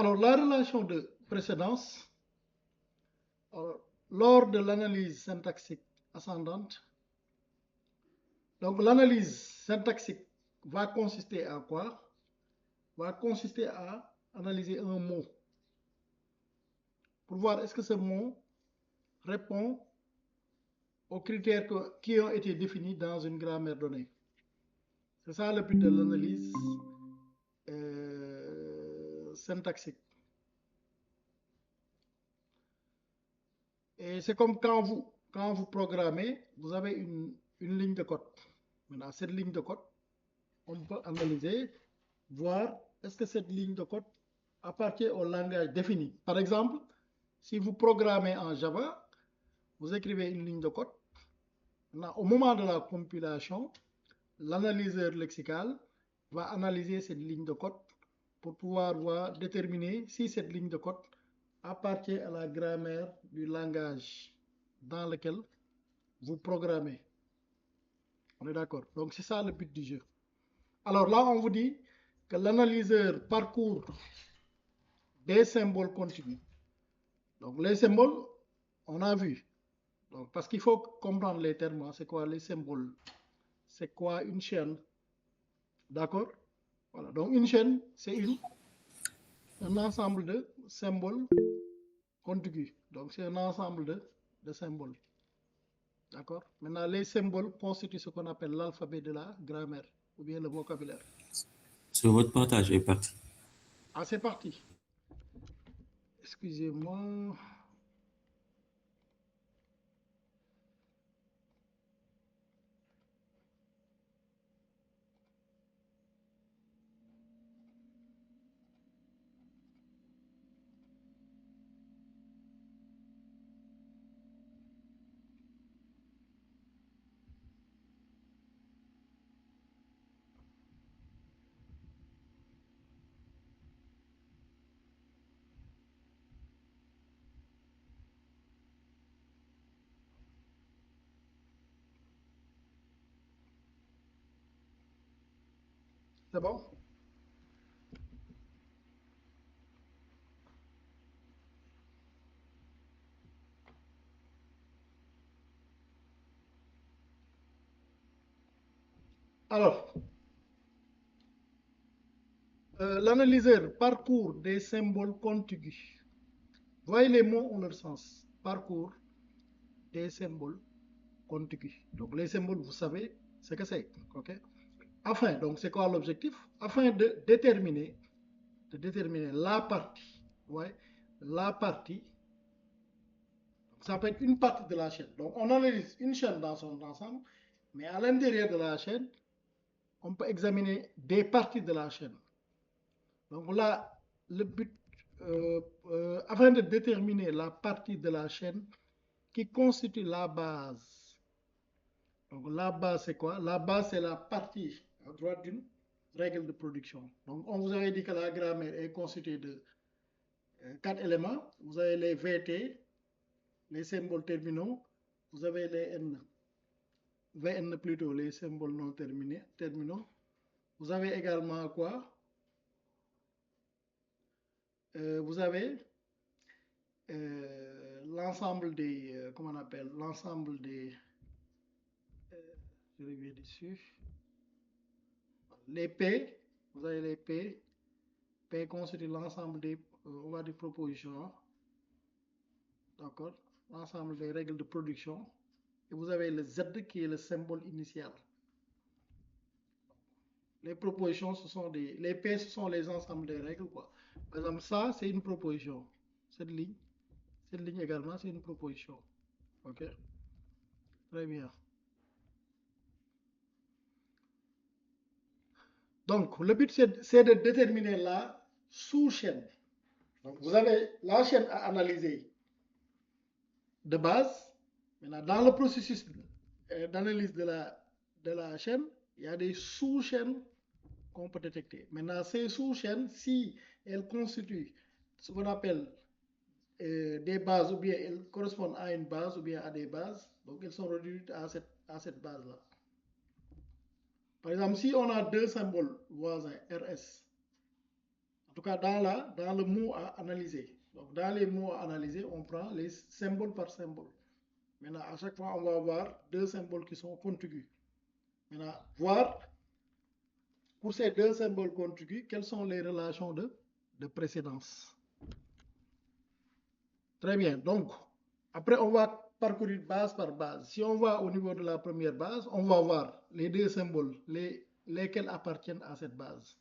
Alors, la relation de précédence, lors de l'analyse syntaxique ascendante, donc l'analyse syntaxique va consister à quoi? Va consister à analyser un mot pour voir est-ce que ce mot répond aux critères qui ont été définis dans une grammaire donnée. C'est ça le but de l'analyse syntaxique. Et c'est comme quand vous programmez, vous avez une ligne de code. Maintenant, cette ligne de code, on peut analyser, voir est-ce que cette ligne de code appartient au langage défini. Par exemple, si vous programmez en Java, vous écrivez une ligne de code. Maintenant, au moment de la compilation, l'analyseur lexical va analyser cette ligne de code pour pouvoir déterminer si cette ligne de code appartient à la grammaire du langage dans lequel vous programmez. On est d'accord? Donc c'est ça le but du jeu. Alors là, on vous dit que l'analyseur parcourt des symboles continus. Donc les symboles, on a vu. Donc, parce qu'il faut comprendre les termes, c'est quoi les symboles? C'est quoi une chaîne? D'accord? Voilà, donc une chaîne, c'est un ensemble de symboles contigus. Donc c'est un ensemble de symboles. D'accord? Maintenant, les symboles constituent ce qu'on appelle l'alphabet de la grammaire ou bien le vocabulaire. Votre partage est parti. Ah, c'est parti. Excusez-moi. C'est bon? Alors, l'analyseur parcourt des symboles contigus. Voyez, les mots ont leur sens. Parcours des symboles contigus. Donc les symboles, vous savez ce que c'est. Ok? Enfin, donc c'est quoi l'objectif? Afin de déterminer la partie. Ouais, la partie. Ça peut être une partie de la chaîne. Donc on analyse une chaîne dans son ensemble, mais à l'intérieur de la chaîne, on peut examiner des parties de la chaîne. Donc là, le but, afin de déterminer la partie de la chaîne qui constitue la base. Donc la base, c'est quoi? La base, c'est la partie à droite d'une règle de production. Donc on vous avait dit que la grammaire est constituée de 4 éléments. Vous avez les VT, les symboles terminaux, vous avez les N, VN plutôt, les symboles non terminaux. Vous avez également quoi? Vous avez l'ensemble des, comment on appelle, l'ensemble des, je reviens dessus, les P, vous avez les P, P constitue l'ensemble des, on va dire propositions, d'accord, l'ensemble des règles de production, et vous avez le Z qui est le symbole initial. Les propositions, ce sont les P, ce sont les ensembles des règles, quoi. Par exemple, ça, c'est une proposition. Cette ligne également, c'est une proposition. OK? Très bien. Donc, le but, c'est de déterminer la sous-chaîne. Donc, vous avez la chaîne à analyser de base. Maintenant, dans le processus d'analyse de la chaîne, il y a des sous-chaînes qu'on peut détecter. Maintenant, ces sous-chaînes, si elles constituent ce qu'on appelle des bases, ou bien elles correspondent à une base, ou bien à des bases, donc elles sont réduites à cette base-là. Par exemple, si on a deux symboles voisins, RS, En tout cas, dans le mot à analyser. Donc, dans les mots à analyser, on prend les symboles par symbole. Maintenant, à chaque fois, on va avoir deux symboles qui sont contigus. Maintenant, voir pour ces deux symboles contigus, quelles sont les relations de précédence. Très bien. Donc, après, on va parcourir base par base. Si on va au niveau de la première base, on va voir les deux symboles, lesquels appartiennent à cette base.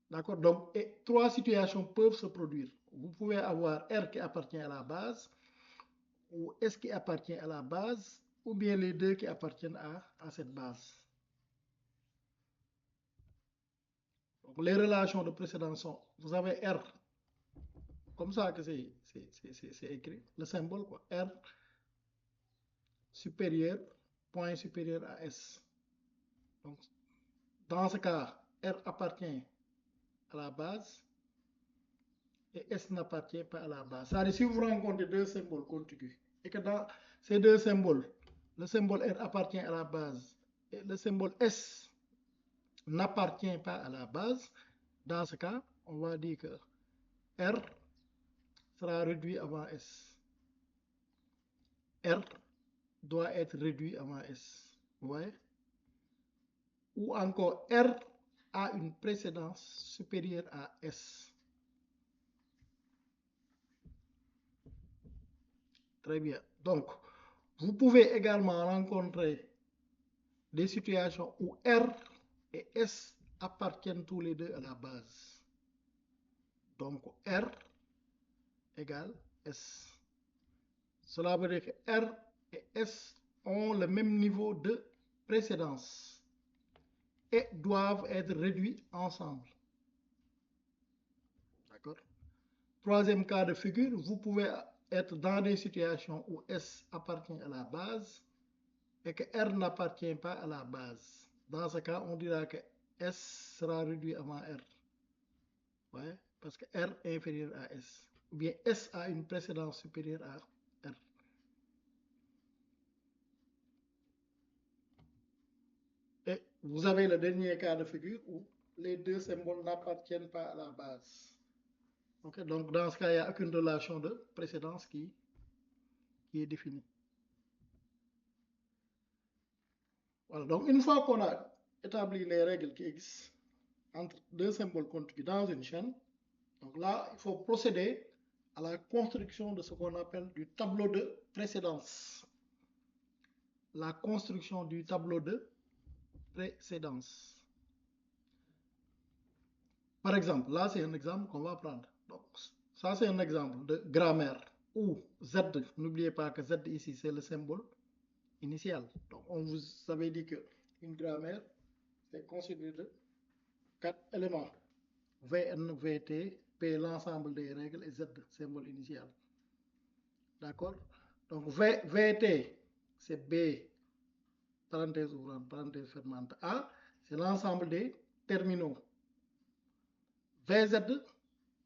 D'accord? Donc, trois situations peuvent se produire. Vous pouvez avoir R qui appartient à la base, ou S qui appartient à la base, ou bien les deux qui appartiennent à cette base. Donc, les relations de précédence sont, vous avez R, comme ça que c'est écrit, le symbole, quoi. R supérieur, point supérieur à S. Donc, dans ce cas, R appartient à la base et S n'appartient pas à la base. C'est-à-dire, si vous rencontrez deux symboles contigus et que dans ces deux symboles, le symbole R appartient à la base et le symbole S n'appartient pas à la base, dans ce cas, on va dire que R sera réduit avant S. R doit être réduit avant S. Vous voyez? Ou encore R a une précédence supérieure à S. Très bien. Donc, vous pouvez également rencontrer des situations où R et S appartiennent tous les deux à la base. Donc, R égale S. Cela veut dire que R et S ont le même niveau de précédence et doivent être réduits ensemble. D'accord? Troisième cas de figure, vous pouvez être dans des situations où S appartient à la base et que R n'appartient pas à la base. Dans ce cas, on dira que S sera réduit avant R. Ouais, parce que R est inférieur à S. Ou bien S a une précédence supérieure à R. Et vous avez le dernier cas de figure où les deux symboles n'appartiennent pas à la base. Okay, donc dans ce cas, il n'y a aucune relation de précédence qui est définie. Voilà, donc une fois qu'on a établi les règles qui existent entre deux symboles contigus dans une chaîne, donc là, il faut procéder à la construction de ce qu'on appelle du tableau de précédence. La construction du tableau de précédence. Par exemple, là, c'est un exemple qu'on va prendre. Donc, ça, c'est un exemple de grammaire où Z, n'oubliez pas que Z ici, c'est le symbole initial. Donc, on vous avait dit qu'une grammaire, c'est constitué de 4 éléments. VN, VT, P, l'ensemble des règles, et Z, symbole initial. D'accord? Donc, VT, c'est B, parenthèse ouvrante, parenthèse fermante, A, c'est l'ensemble des terminaux. VZ,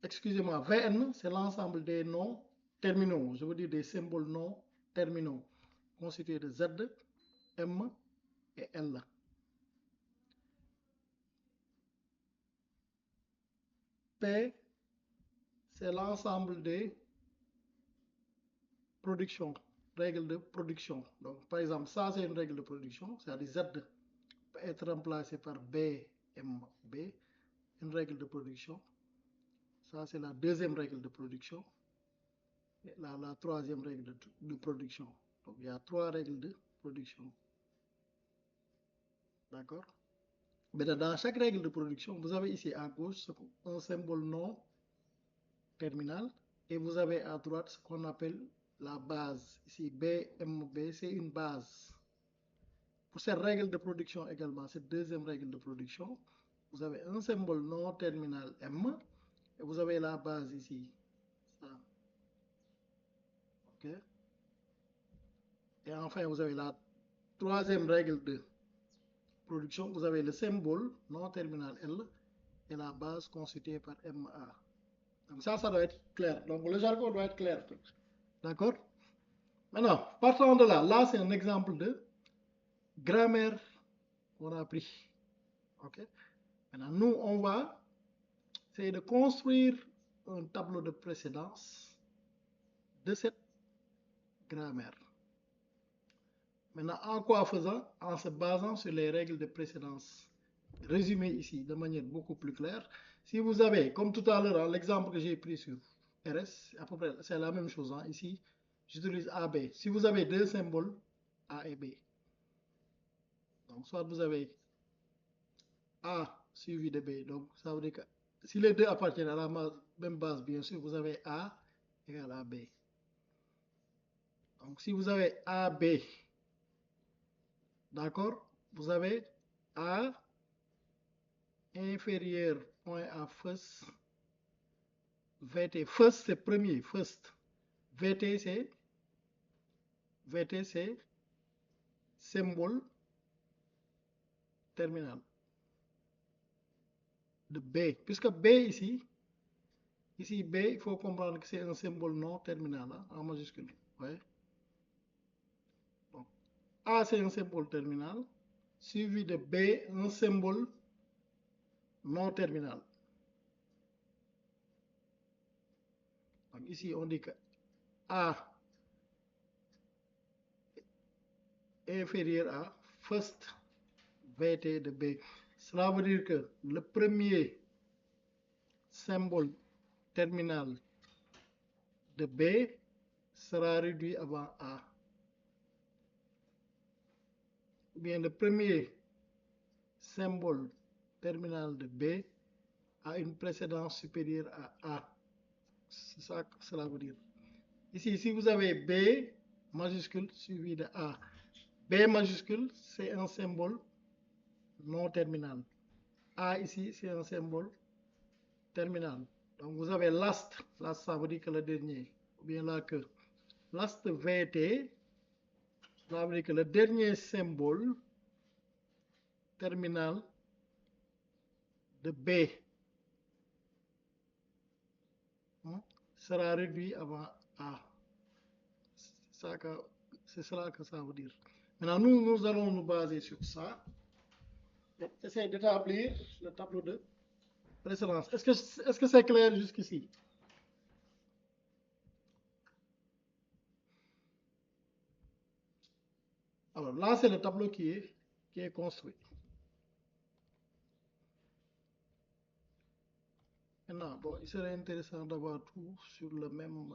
excusez-moi, VN, c'est l'ensemble des noms terminaux, je veux dire des symboles non terminaux, constitués de Z, M et L. P, c'est l'ensemble des productions, règles de production. Donc, par exemple, ça, c'est une règle de production, c'est-à-dire Z peut être remplacé par B, M, B, une règle de production. Ça, c'est la deuxième règle de production. Et là, la troisième règle de production. Donc, il y a trois règles de production. D'accord? Mais dans chaque règle de production, vous avez ici à gauche un symbole non terminal et vous avez à droite ce qu'on appelle la base. Ici, BMB, c'est une base. Pour cette règle de production également, cette deuxième règle de production, vous avez un symbole non terminal M et vous avez la base ici. Ça. OK? Et enfin, vous avez la troisième règle de production, vous avez le symbole non terminal L et la base constituée par MA. Donc ça doit être clair. Donc le jargon doit être clair. D'accord? Maintenant, partant de là, c'est un exemple de grammaire qu'on a pris. OK? Maintenant, nous, on va c'est de construire un tableau de précédence de cette grammaire. Maintenant, en quoi faisant? En se basant sur les règles de précédence résumées ici de manière beaucoup plus claire. Si vous avez, comme tout à l'heure, l'exemple que j'ai pris sur RS, à peu près, c'est la même chose. Ici, j'utilise AB. Si vous avez deux symboles, A et B. Donc, soit vous avez A suivi de B. Donc, ça veut dire que si les deux appartiennent à la même base, bien sûr, vous avez A égale à B. Donc, si vous avez AB, d'accord, vous avez A inférieur point à first. VT, first c'est premier, first. VT c'est symbole terminal de B. Puisque B ici B, il faut comprendre que c'est un symbole non terminal en majuscule. Ouais. Donc, A c'est un symbole terminal, suivi de B, un symbole non terminal. Donc ici, on dit que A est inférieur à first VT de B. Cela veut dire que le premier symbole terminal de B sera réduit avant A. Ou bien le premier symbole terminal de B a une précédence supérieure à A. C'est ça que cela veut dire. Ici, si vous avez B majuscule suivi de A, B majuscule, c'est un symbole non terminal. A ici, c'est un symbole terminal. Donc vous avez last, last ça veut dire que le dernier, ou bien la queue. Last VT, ça veut dire que le dernier symbole terminal de B sera réduit avant A. C'est cela que ça veut dire. Maintenant, nous allons nous baser sur ça. Essayer d'établir le tableau de précédence. Est-ce que c'est clair jusqu'ici? Alors là, c'est le tableau qui est construit. Maintenant, bon, il serait intéressant d'avoir tout sur le même...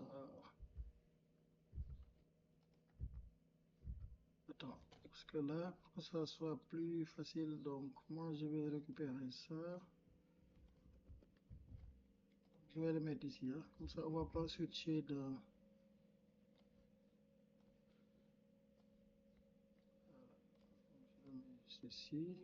Attends, parce que là, pour que ça soit plus facile, donc moi, je vais récupérer ça. Je vais le mettre ici, hein. Comme ça, on ne va pas switcher de... Je mets ceci.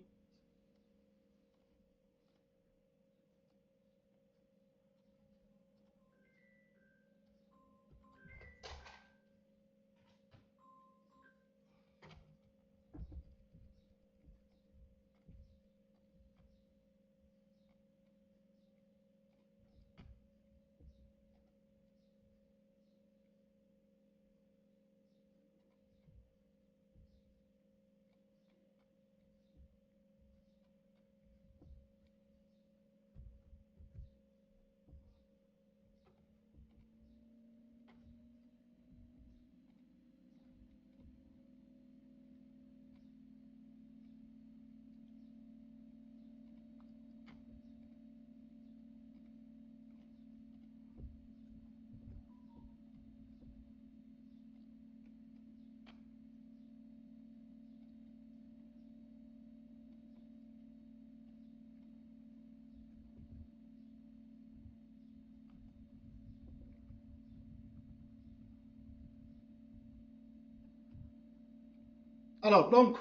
Alors, donc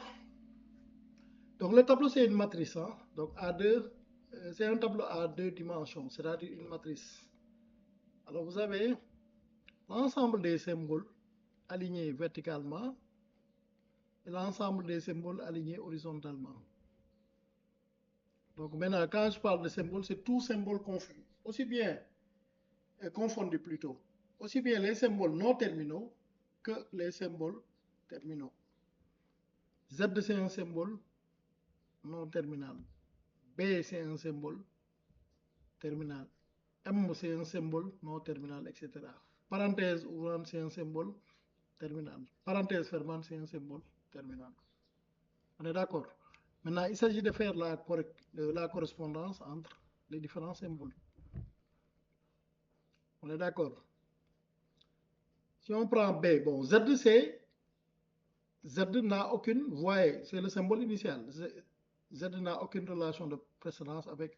le tableau, c'est une matrice. Hein? Donc, c'est un tableau à deux dimensions, c'est-à-dire une matrice. Alors, vous avez l'ensemble des symboles alignés verticalement et l'ensemble des symboles alignés horizontalement. Donc, maintenant, quand je parle de symboles, c'est tout symbole confus. Aussi bien, confondu plutôt, aussi bien les symboles non terminaux que les symboles terminaux. Z, c'est un symbole non terminal. B, c'est un symbole terminal. M, c'est un symbole non terminal, etc. Parenthèse ouvrante, c'est un symbole terminal. Parenthèse fermante, c'est un symbole terminal. On est d'accord? Maintenant, il s'agit de faire la correspondance entre les différents symboles. On est d'accord? Si on prend B, bon, Z n'a aucune, vous voyez, c'est le symbole initial. Z n'a aucune relation de précédence avec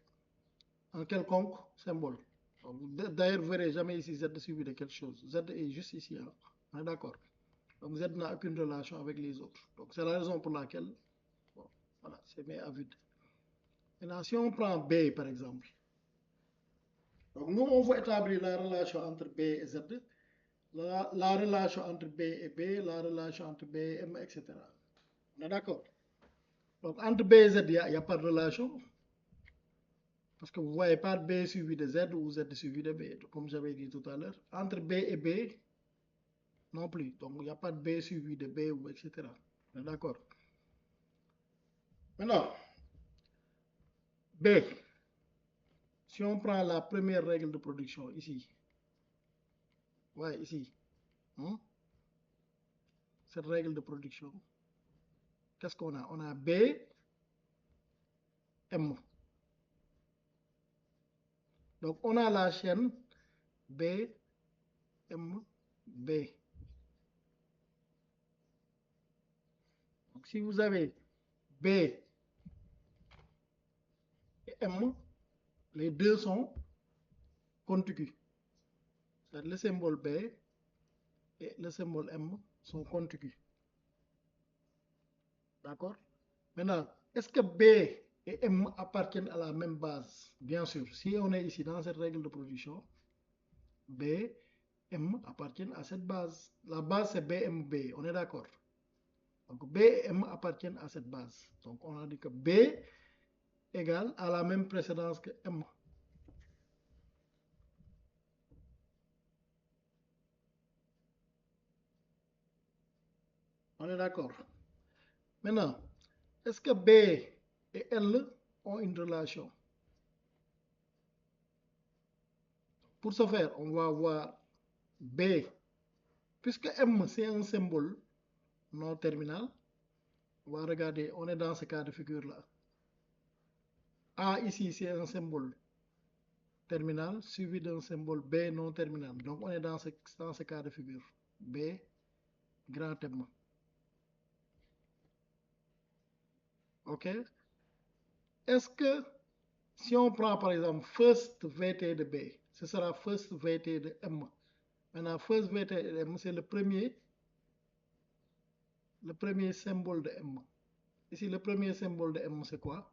un quelconque symbole. D'ailleurs, vous ne verrez jamais ici Z suivi de quelque chose. Z est juste ici. Hein. On est d'accord? Donc Z n'a aucune relation avec les autres. Donc c'est la raison pour laquelle, bon, voilà, c'est mis à vide. Maintenant, si on prend B par exemple, donc nous on veut établir la relation entre B et Z, la relation entre B et B, la relation entre B et M, etc. On est d'accord? Donc entre B et Z, il n'y a pas de relation. Parce que vous ne voyez pas B suivi de Z ou Z suivi de B, comme j'avais dit tout à l'heure. Entre B et B, non plus. Donc il n'y a pas de B suivi de B ou etc. On est d'accord? Maintenant, B, si on prend la première règle de production ici, ouais, ici, hein, cette règle de production, qu'est-ce qu'on a? On a B, M. Donc on a la chaîne B, M, B. Donc si vous avez B et M, les deux sont contigus. Le symbole B et le symbole M sont contigus. D'accord? Maintenant, est-ce que B et M appartiennent à la même base? Bien sûr, si on est ici dans cette règle de production, B, M appartiennent à cette base. La base c'est BMB, on est d'accord? Donc B et M appartiennent à cette base. Donc on a dit que B égale à la même précédence que M. On est d'accord? Maintenant, est-ce que B et L ont une relation? Pour ce faire, on va voir B, puisque M c'est un symbole non terminal, on va regarder, on est dans ce cas de figure-là. A ici, c'est un symbole terminal suivi d'un symbole B non terminal. Donc, on est dans ce cas de figure. B, grand M. OK? Est-ce que si on prend par exemple first VT de B, ce sera first VT de M. Maintenant, first VT de M, c'est le premier symbole de M. Ici, le premier symbole de M, c'est quoi?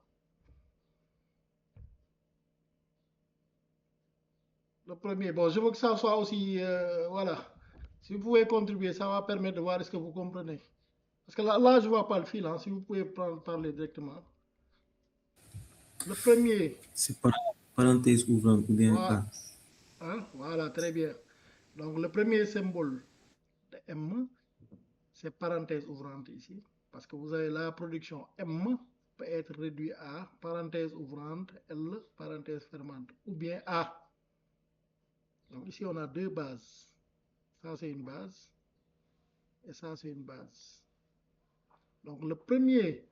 Le premier, bon, je veux que ça soit aussi, voilà. Si vous pouvez contribuer, ça va permettre de voir est-ce que vous comprenez. Parce que là je ne vois pas le fil, hein, si vous pouvez parler directement. Le premier, C'est parenthèse ouvrante ou bien voilà, A. hein, voilà, très bien. Donc le premier symbole de M, c'est parenthèse ouvrante ici. Parce que vous avez la production M peut être réduite à parenthèse ouvrante, L, parenthèse fermante, ou bien A. Donc ici on a deux bases. Ça c'est une base et ça c'est une base. Donc le premier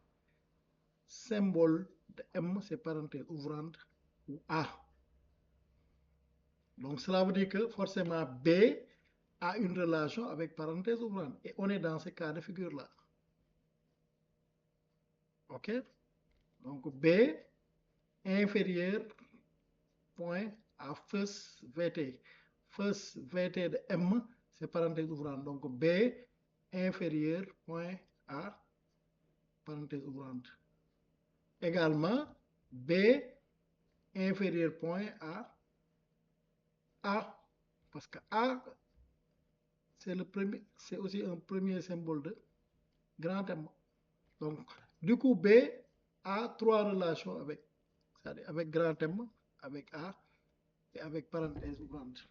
symbole de M, c'est parenthèse ouvrante ou A. Donc cela veut dire que forcément B a une relation avec parenthèse ouvrante. Et on est dans ce cas de figure-là. OK? Donc B inférieur point à first VT. First VT de M, c'est parenthèse ouvrante. Donc B inférieur point à parenthèse ouvrante. Également, B inférieur point à A. Parce que A, c'est aussi un premier symbole de grand M. Donc, du coup, B a trois relations avec, c'est-à-dire avec grand M, avec A et avec parenthèse ouvrante.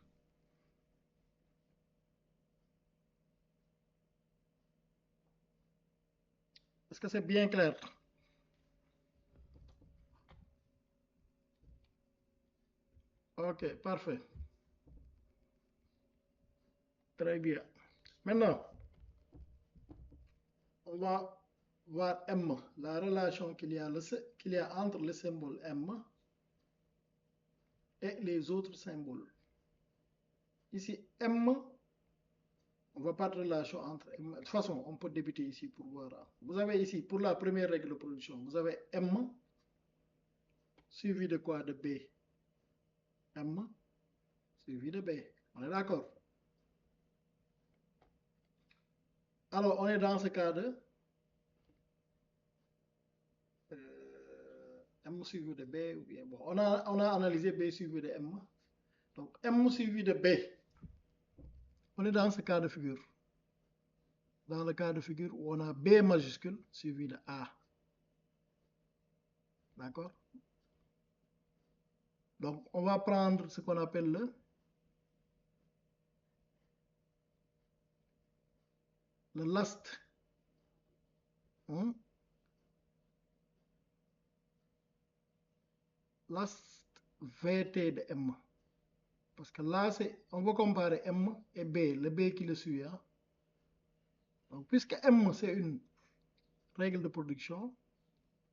Est-ce que c'est bien clair? Ok, parfait. Très bien. Maintenant, on va voir M, la relation qu'il y a entre le symbole M et les autres symboles. Ici, M, on ne voit pas de relation entre M. De toute façon, on peut débuter ici pour voir. Vous avez ici, pour la première règle de production, vous avez M suivi de quoi? De B. M suivi de B. On est d'accord? Alors, on est dans ce cas de M suivi de B, ou bien bon, on a analysé B suivi de M. Donc, M suivi de B. On est dans ce cas de figure. Dans le cas de figure où on a B majuscule suivi de A. D'accord? Donc, on va prendre ce qu'on appelle le last. Hein? Last VT de M. Parce que là, on va comparer M et B, le B qui le suit. Hein? Donc, puisque M, c'est une règle de production,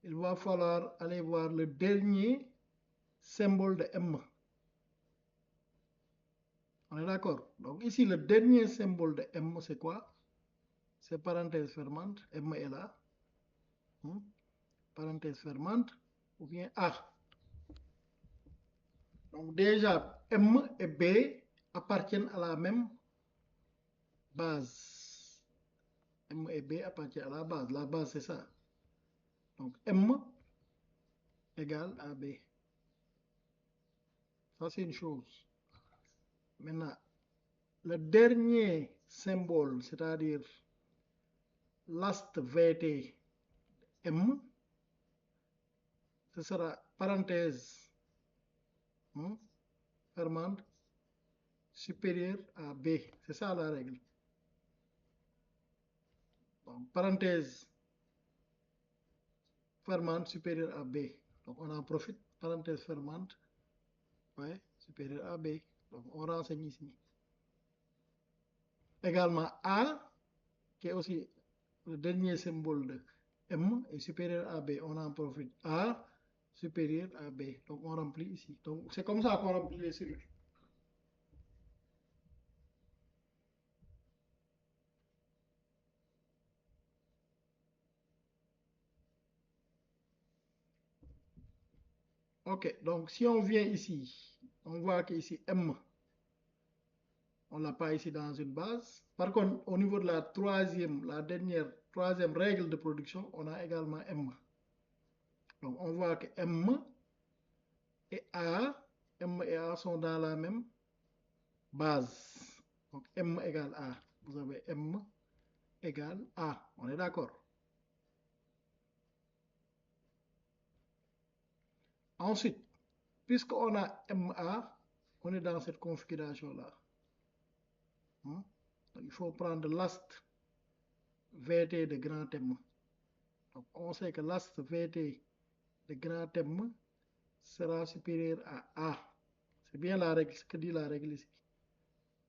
il va falloir aller voir le dernier symbole de M. On est d'accord? Donc, ici, le dernier symbole de M, c'est quoi? C'est parenthèse fermante. M est là. Hein? Parenthèse fermante. Ou bien A. Donc, déjà, M et B appartiennent à la même base. M et B appartiennent à la base. La base, c'est ça. Donc, M égale à B. Ça, c'est une chose. Maintenant, le dernier symbole, c'est-à-dire last VT M, ce sera parenthèse fermante supérieure à B. C'est ça la règle. Donc, parenthèse fermante supérieure à B. Donc, on en profite. Parenthèse fermante, ouais, supérieure à B. Donc, on renseigne ici. Également, A, qui est aussi le dernier symbole de M, est supérieur à B. On en profite. A supérieur à B. Donc, on remplit ici. Donc, c'est comme ça qu'on remplit les cellules. Ok, donc si on vient ici, on voit qu'ici M, on ne l'a pas ici dans une base. Par contre, au niveau de la troisième règle de production, on a également M. Donc, on voit que M et A sont dans la même base. Donc, M égale A. Vous avez M égale A. On est d'accord? Ensuite, puisqu'on a MA, on est dans cette configuration-là. Donc, il faut prendre last VT de grand M. Donc, on sait que last VT de grand M sera supérieur à A. C'est bien la règle, ce que dit la règle ici.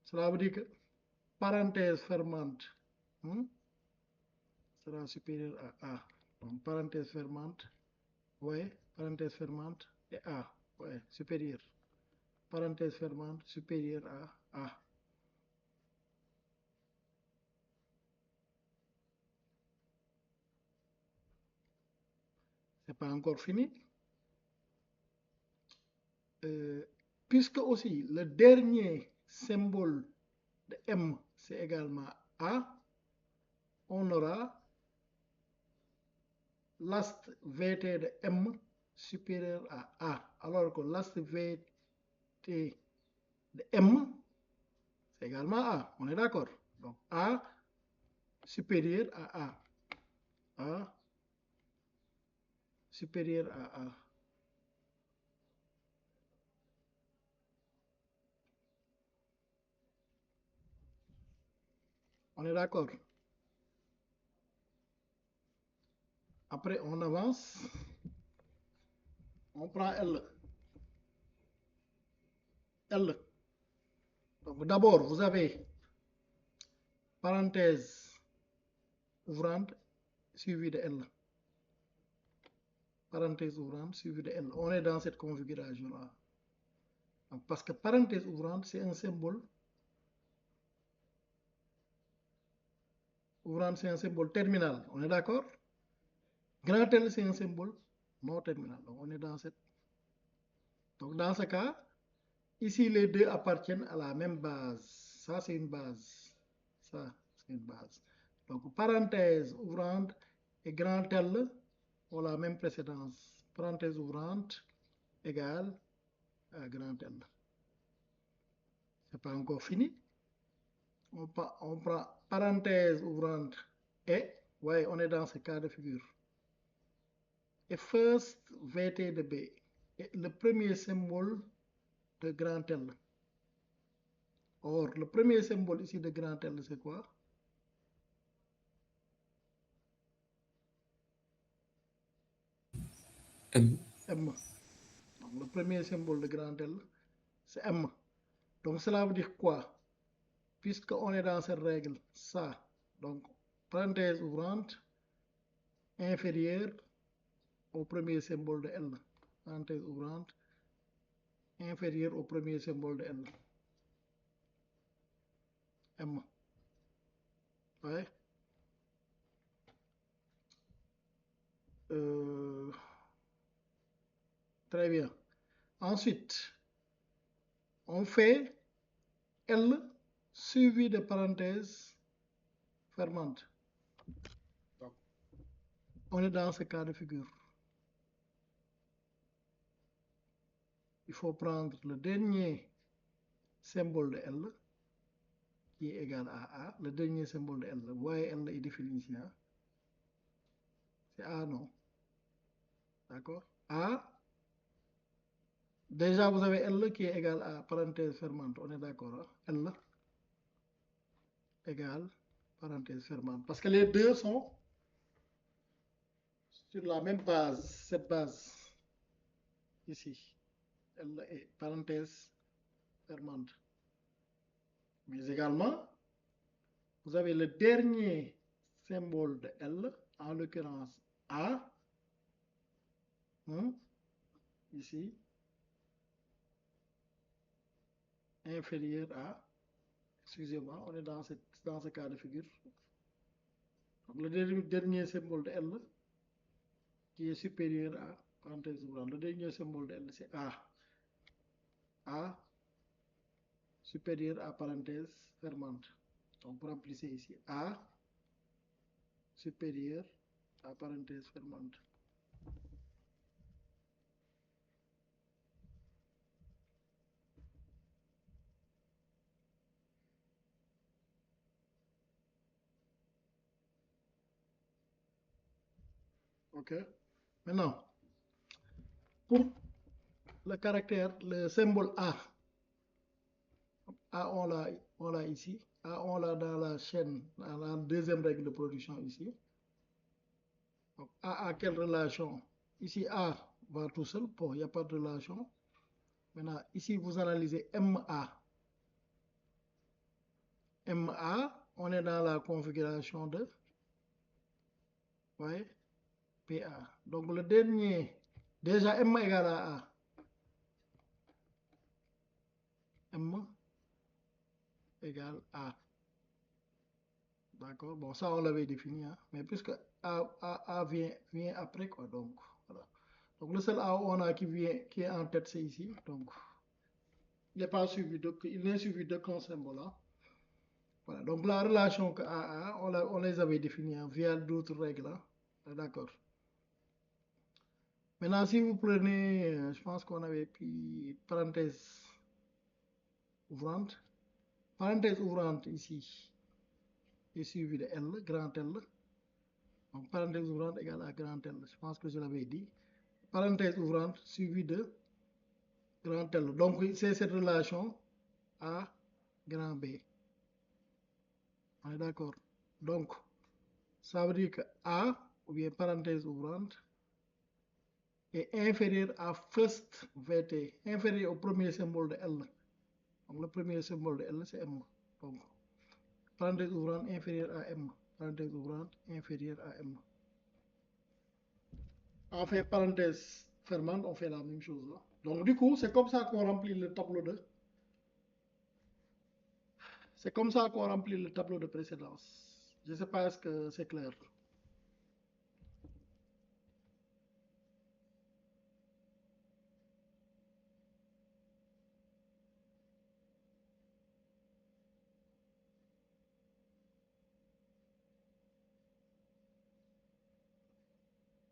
Cela veut dire que parenthèse fermante sera supérieure à A. Donc, parenthèse fermante, ouais, parenthèse fermante et A, ouais, supérieur. Parenthèse fermante supérieure à A. C'est pas encore fini. Puisque aussi le dernier symbole de M, c'est également A, on aura last VT de M supérieur à A. Alors que last VT de M, c'est également A. On est d'accord? Donc A supérieur à A. A supérieur à A. On est d'accord? Après, on avance. On prend L. L. Donc d'abord, vous avez parenthèse ouvrante suivie de L. Parenthèse ouvrante suivie de L. On est dans cette configuration-là. Parce que parenthèse ouvrante, c'est un symbole. Ouvrante, c'est un symbole terminal. On est d'accord? Grand L, c'est un symbole non terminal. Donc on est dans cette. Donc dans ce cas, ici les deux appartiennent à la même base. Ça, c'est une base. Ça, c'est une base. Donc parenthèse ouvrante et grand L ont la même précédence. Parenthèse ouvrante égale à grand L. C'est pas encore fini. On prend parenthèse ouvrante et, ouais, on est dans ce cas de figure. Et first VT de B est le premier symbole de grand L. Or, le premier symbole ici de grand L, c'est quoi? M. M. Donc, le premier symbole de grand L, c'est M. Donc, cela veut dire quoi? Puisqu'on est dans cette règle, ça. Donc, parenthèse ouvrante inférieure au premier symbole de L. Parenthèse ouvrante inférieure au premier symbole de L. M. Ouais. Très bien. Ensuite, on fait L suivi de parenthèse fermante. Donc, on est dans ce cas de figure. Il faut prendre le dernier symbole de L qui est égal à A, le dernier symbole de L. Vous voyez, L est défini ici. Hein? C'est A, non? D'accord? A. Déjà, vous avez L qui est égal à parenthèse fermante. On est d'accord? Hein? L égale parenthèse fermante. Parce que les deux sont sur la même base. Cette base ici. L est parenthèse fermante. Mais également, vous avez le dernier symbole de L, en l'occurrence A, ici, inférieur à, excusez-moi, on est dans ce cas de figure. Donc, le dernier symbole de L qui est supérieur à, parenthèse ouvrante, le dernier symbole de L c'est A. A supérieur à parenthèse fermante. Donc, pour remplacer ici A supérieur à parenthèse fermante. OK? Maintenant, pour le caractère, le symbole A, on l'a ici. A, on l'a dans la chaîne, dans la deuxième règle de production ici. Donc, A a quelle relation? Ici, A va tout seul. Bon, il n'y a pas de relation. Maintenant, ici, vous analysez MA. MA, on est dans la configuration de ouais, PA. Donc, le dernier, déjà M égale à A. M égale A. D'accord? Bon, ça, on l'avait défini. Hein? Mais puisque A vient après, quoi. Donc, voilà. Donc, le seul A on a qui est en tête, c'est ici. Donc, il n'est pas suivi il n'est suivi d'aucun symbole. Hein? Voilà. Donc, la relation que AA, on les avait définies hein, via d'autres règles. Hein? D'accord. Maintenant, si vous prenez, je pense qu'on avait pris parenthèse ouvrante. Parenthèse ouvrante ici est suivi de L, grand L. Donc, parenthèse ouvrante égale à grand L. Je pense que je l'avais dit. Parenthèse ouvrante suivi de grand L. Donc, c'est cette relation A grand B. On est d'accord. Donc, ça veut dire que A, ou bien parenthèse ouvrante, est inférieur à first VT, inférieur au premier symbole de L. Donc, le premier symbole de L, c'est M. Donc, parenthèse ouvrante inférieure à M. Parenthèse ouvrante inférieure à M. En fait, parenthèse fermante, on fait la même chose là. Donc, du coup, c'est comme ça qu'on remplit le tableau de. C'est comme ça qu'on remplit le tableau de précédence. Je ne sais pas, est-ce que c'est clair?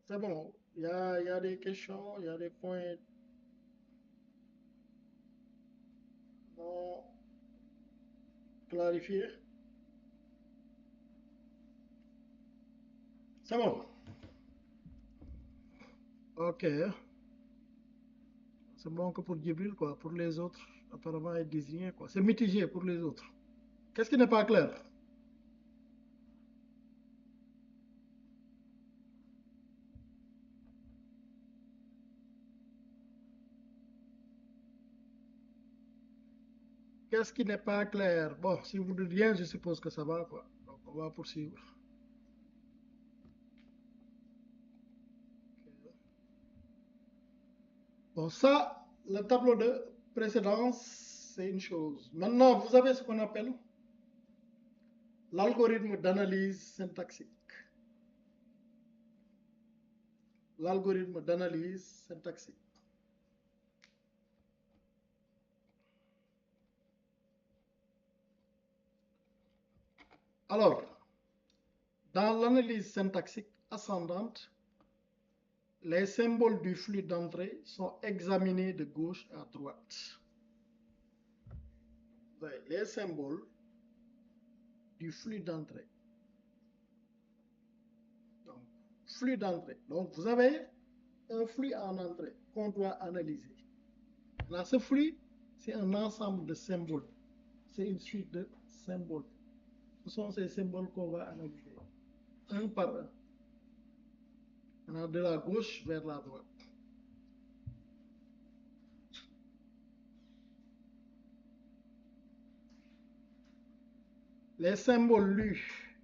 C'est bon. Il y a des questions, il y a des points non clarifiés. C'est bon. Ok. C'est bon que pour Djibril, quoi. Pour les autres, apparemment, ils disent rien, quoi. C'est mitigé pour les autres. Qu'est-ce qui n'est pas clair? Qu'est-ce qui n'est pas clair? Bon, si vous dites rien, je suppose que ça va, quoi. Donc, on va poursuivre. Bon, ça, le tableau de précédence, c'est une chose. Maintenant, vous avez ce qu'on appelle l'algorithme d'analyse syntaxique. L'algorithme d'analyse syntaxique. Alors, dans l'analyse syntaxique ascendante, les symboles du flux d'entrée sont examinés de gauche à droite. Les symboles du flux d'entrée. Donc, flux d'entrée. Donc, vous avez un flux en entrée qu'on doit analyser. Là, ce flux, c'est un ensemble de symboles. C'est une suite de symboles. Ce sont ces symboles qu'on va analyser, un par un. Maintenant, de la gauche vers la droite. Les symboles lus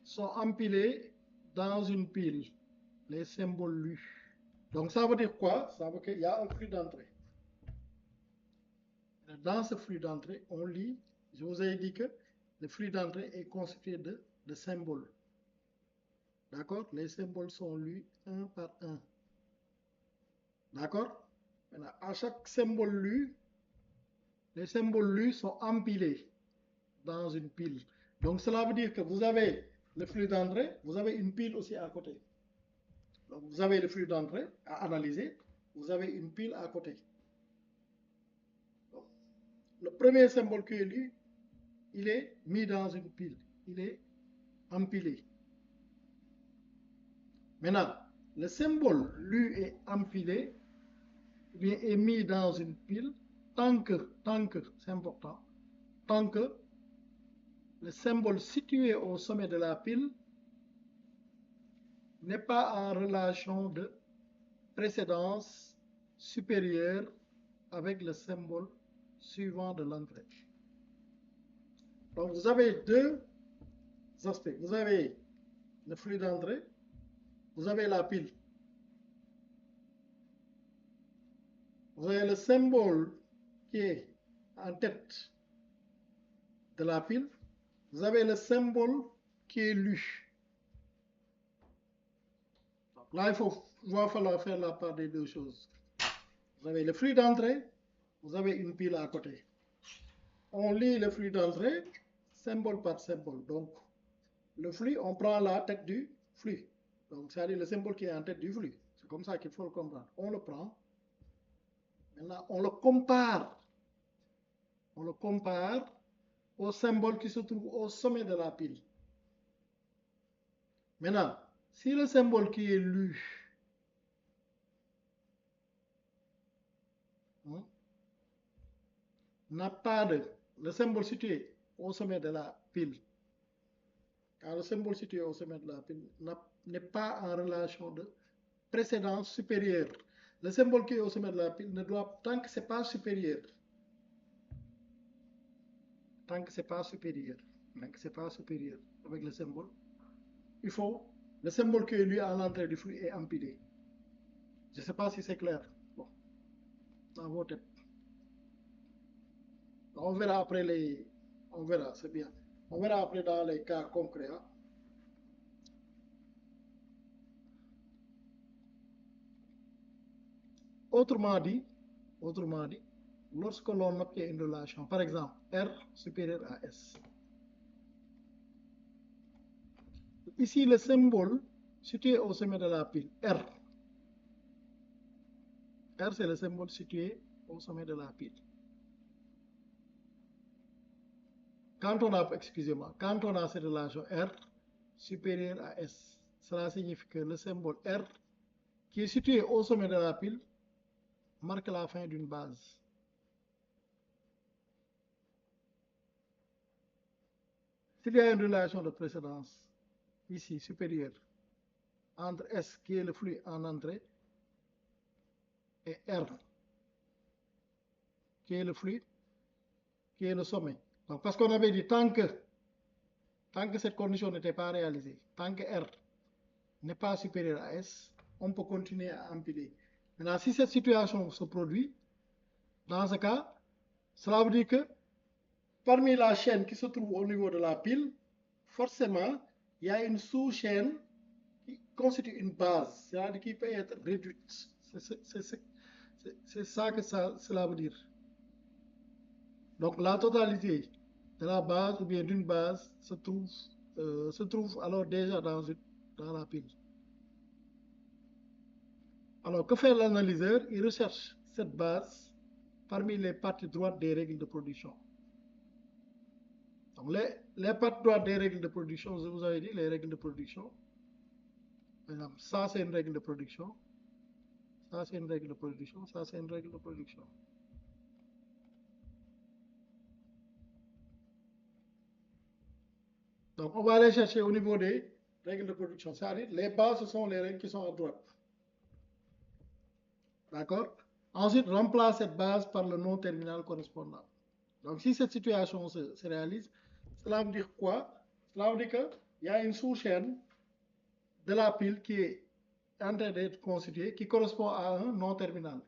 sont empilés dans une pile. Les symboles lus. Donc, ça veut dire quoi? Ça veut dire qu'il y a un flux d'entrée. Dans ce flux d'entrée, on lit. Je vous ai dit que le flux d'entrée est constitué de symboles. D'accord? Les symboles sont lus un par un. D'accord? Maintenant, à chaque symbole lu, les symboles lus sont empilés dans une pile. Donc, cela veut dire que vous avez le flux d'entrée, vous avez une pile aussi à côté. Donc, vous avez le flux d'entrée à analyser, vous avez une pile à côté. Donc, le premier symbole qui est lu, il est mis dans une pile, il est empilé. Maintenant, le symbole lu et empilé, bien, est mis dans une pile tant que, c'est important, tant que le symbole situé au sommet de la pile n'est pas en relation de précédence supérieure avec le symbole suivant de l'entrée. Donc, vous avez deux aspects. Vous avez le flux d'entrée, vous avez la pile. Vous avez le symbole qui est en tête de la pile. Vous avez le symbole qui est lu. Donc là, il va falloir faire la part des deux choses. Vous avez le flux d'entrée, vous avez une pile à côté. On lit le flux d'entrée, symbole par symbole. Donc, le flux, on prend la tête du flux. Donc, c'est-à-dire le symbole qui est en tête du flux. C'est comme ça qu'il faut le comprendre. On le prend. Maintenant, on le compare. On le compare au symbole qui se trouve au sommet de la pile. Maintenant, si le symbole qui est lu n'a pas le symbole situé au sommet de la pile, car le symbole situé au sommet de la pile n'est pas en relation de précédence supérieure le symbole qui est au sommet de la pile ne doit, tant que c'est pas supérieur, tant que c'est pas supérieur, avec le symbole, il faut, le symbole qui est lui à l'entrée du flux est empilé. Je ne sais pas si c'est clair. Bon, dans vos têtes. On verra après on verra, c'est bien. On verra après dans les cas concrets. Hein. Autrement dit, lorsque l'on obtient une relation, par exemple, R supérieur à S, ici le symbole situé au sommet de la pile, R c'est le symbole situé au sommet de la pile. Quand on a, excusez-moi, quand on a cette relation R supérieure à S, cela signifie que le symbole R qui est situé au sommet de la pile marque la fin d'une base. S'il y a une relation de précédence ici supérieure entre S qui est le flux en entrée et R qui est le flux, qui est le sommet. Donc, parce qu'on avait dit tant que cette condition n'était pas réalisée, tant que R n'est pas supérieur à S, on peut continuer à empiler. Maintenant, si cette situation se produit, dans ce cas, cela veut dire que parmi la chaîne qui se trouve au niveau de la pile, forcément, il y a une sous-chaîne qui constitue une base, c'est-à-dire qui peut être réduite. C'est ça que cela veut dire. Donc la totalité de la base ou bien d'une base se trouve alors déjà dans la pile. Alors que fait l'analyseur? Il recherche cette base parmi les parties droites des règles de production. Donc les parties droites des règles de production, je vous avais dit les règles de production. Par exemple, ça c'est une règle de production, ça c'est une règle de production, ça c'est une règle de production. Donc on va aller chercher au niveau des règles de production, c'est-à-dire les bases ce sont les règles qui sont à droite. D'accord? Ensuite, remplace cette base par le nom terminal correspondant. Donc si cette situation se réalise, cela veut dire quoi? Cela veut dire qu'il y a une sous-chaîne de la pile qui est en train d'être constituée, qui correspond à un nom terminal,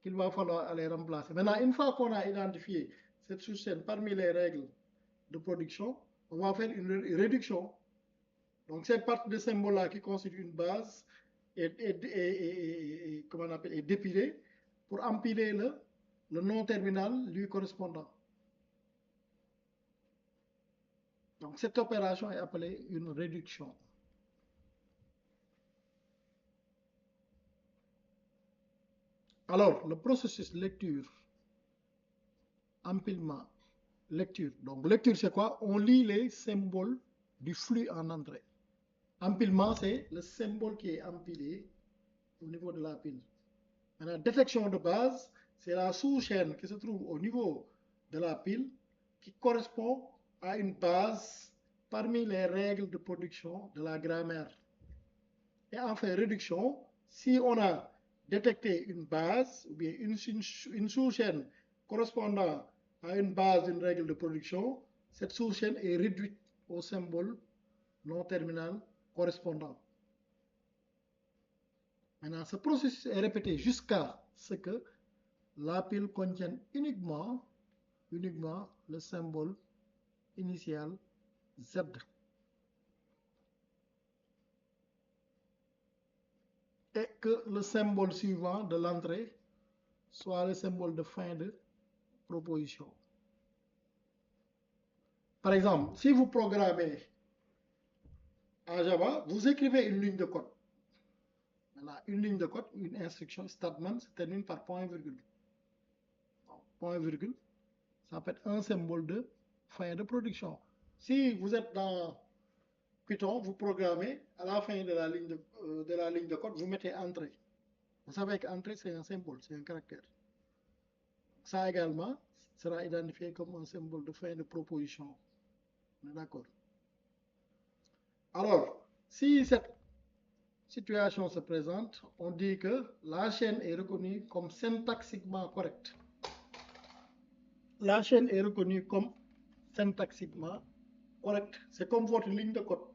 qu'il va falloir aller remplacer. Maintenant, une fois qu'on a identifié cette sous-chaîne parmi les règles de production, on va faire une réduction. Donc cette partie de symbole-là qui constitue une base comment on appelle, est dépilée pour empiler le nom terminal lui correspondant. Donc cette opération est appelée une réduction. Alors, le processus lecture, empilement, lecture. Donc lecture c'est quoi? On lit les symboles du flux en entrée. Empilement c'est le symbole qui est empilé au niveau de la pile. Maintenant, détection de base, c'est la sous-chaîne qui se trouve au niveau de la pile qui correspond à une base parmi les règles de production de la grammaire. Et enfin, réduction, si on a détecté une base ou bien une sous-chaîne correspondant à une base d'une règle de production, cette sous-chaîne est réduite au symbole non terminal correspondant. Maintenant, ce processus est répété jusqu'à ce que la pile contienne uniquement le symbole initial Z. Et que le symbole suivant de l'entrée soit le symbole de fin de proposition. Par exemple, si vous programmez en Java, vous écrivez une ligne de code. Maintenant, une ligne de code, une instruction statement se termine par point virgule. Point virgule, ça peut être un symbole de fin de production. Si vous êtes dans Python, vous programmez à la fin de la ligne de code, vous mettez entrée. Vous savez qu'entrée, c'est un symbole, c'est un caractère. Ça également sera identifié comme un symbole de fin de proposition. On est d'accord? Alors, si cette situation se présente, on dit que la chaîne est reconnue comme syntaxiquement correcte. La chaîne est reconnue comme syntaxiquement correcte. C'est comme votre ligne de code.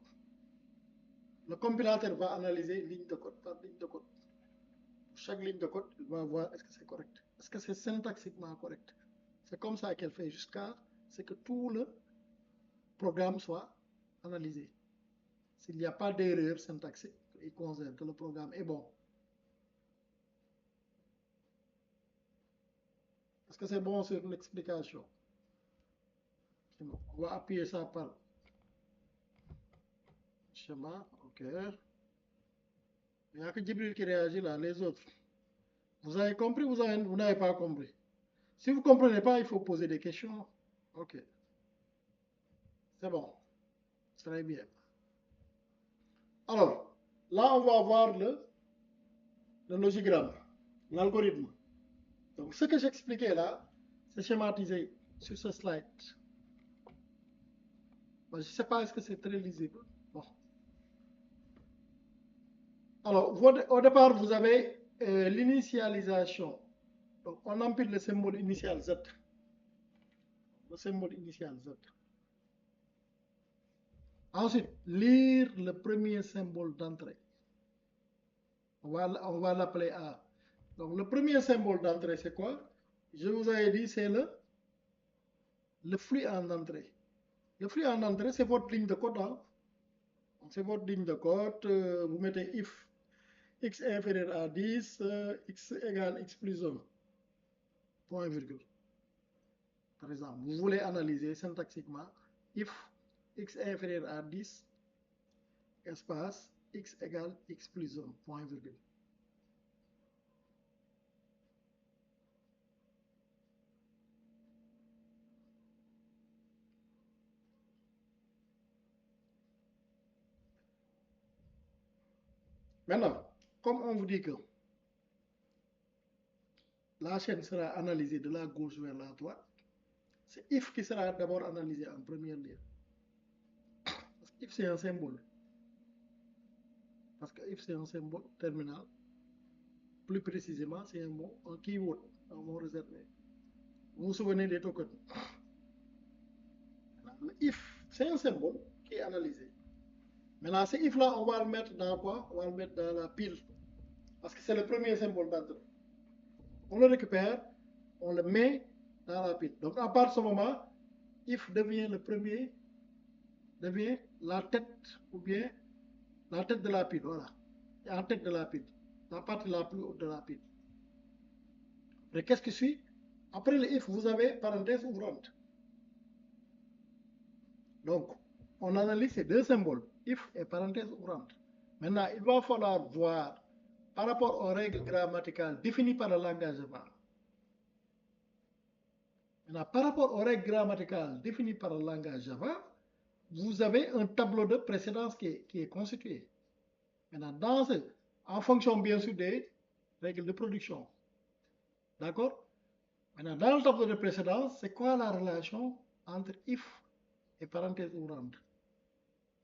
Le compilateur va analyser ligne de code par ligne de code. Chaque ligne de code, il va voir est-ce que c'est correct. Est-ce que c'est syntaxiquement correct. C'est comme ça qu'elle fait jusqu'à ce que tout le programme soit analysé. S'il n'y a pas d'erreur syntaxique, il considère que le programme est bon. Est-ce que c'est bon sur l'explication? On va appuyer ça par schéma. OK. Il n'y a que Djibril qui réagit là, les autres. Vous avez compris ou vous n'avez pas compris? Si vous ne comprenez pas, il faut poser des questions. OK. C'est bon. Très bien. Alors, là, on va voir le logigramme, l'algorithme. Donc, ce que j'expliquais là, c'est schématisé sur ce slide. Je ne sais pas, est-ce que c'est très lisible? Bon. Alors, au départ, vous avez l'initialisation. Donc, on empile le symbole initial Z. Le symbole initial Z. Ensuite, lire le premier symbole d'entrée. On va l'appeler A. Donc, le premier symbole d'entrée, c'est quoi? Je vous avais dit, c'est le flux en entrée. Le flux en entrée, c'est votre ligne de code. Hein? C'est votre ligne de code. Vous mettez if x est inférieur à 10, x égale x plus 1, point virgule. Par exemple, vous voulez analyser syntaxiquement if x est inférieur à 10, espace x égale x plus 1, point virgule. Maintenant, comme on vous dit que la chaîne sera analysée de la gauche vers la droite, c'est if qui sera d'abord analysé en première lieu. Parce que if c'est un symbole. Parce que if c'est un symbole terminal. Plus précisément, c'est un mot, un keyword, un mot réservé. Vous vous souvenez des tokens? Le if, c'est un symbole qui est analysé. Maintenant, ce if-là, on va le mettre dans quoi? On va le mettre dans la pile. Parce que c'est le premier symbole d'entrée. On le récupère, on le met dans la pile. Donc, à partir de ce moment, if devient le premier, devient la tête ou bien la tête de la pile. Voilà. En tête de la pile. La partie la plus haute de la pile. Mais qu'est-ce qui suit? Après le if, vous avez parenthèse ouvrante. Donc, on analyse ces deux symboles, if et parenthèse ouvrante. Maintenant, il va falloir voir par rapport aux règles grammaticales définies par le langage Java. Maintenant, par rapport aux règles grammaticales définies par le langage Java, vous avez un tableau de précédence qui est constitué. Maintenant, en fonction bien sûr des règles de production. D'accord? Maintenant, dans le tableau de précédence, c'est quoi la relation entre if et parenthèse ouvrante?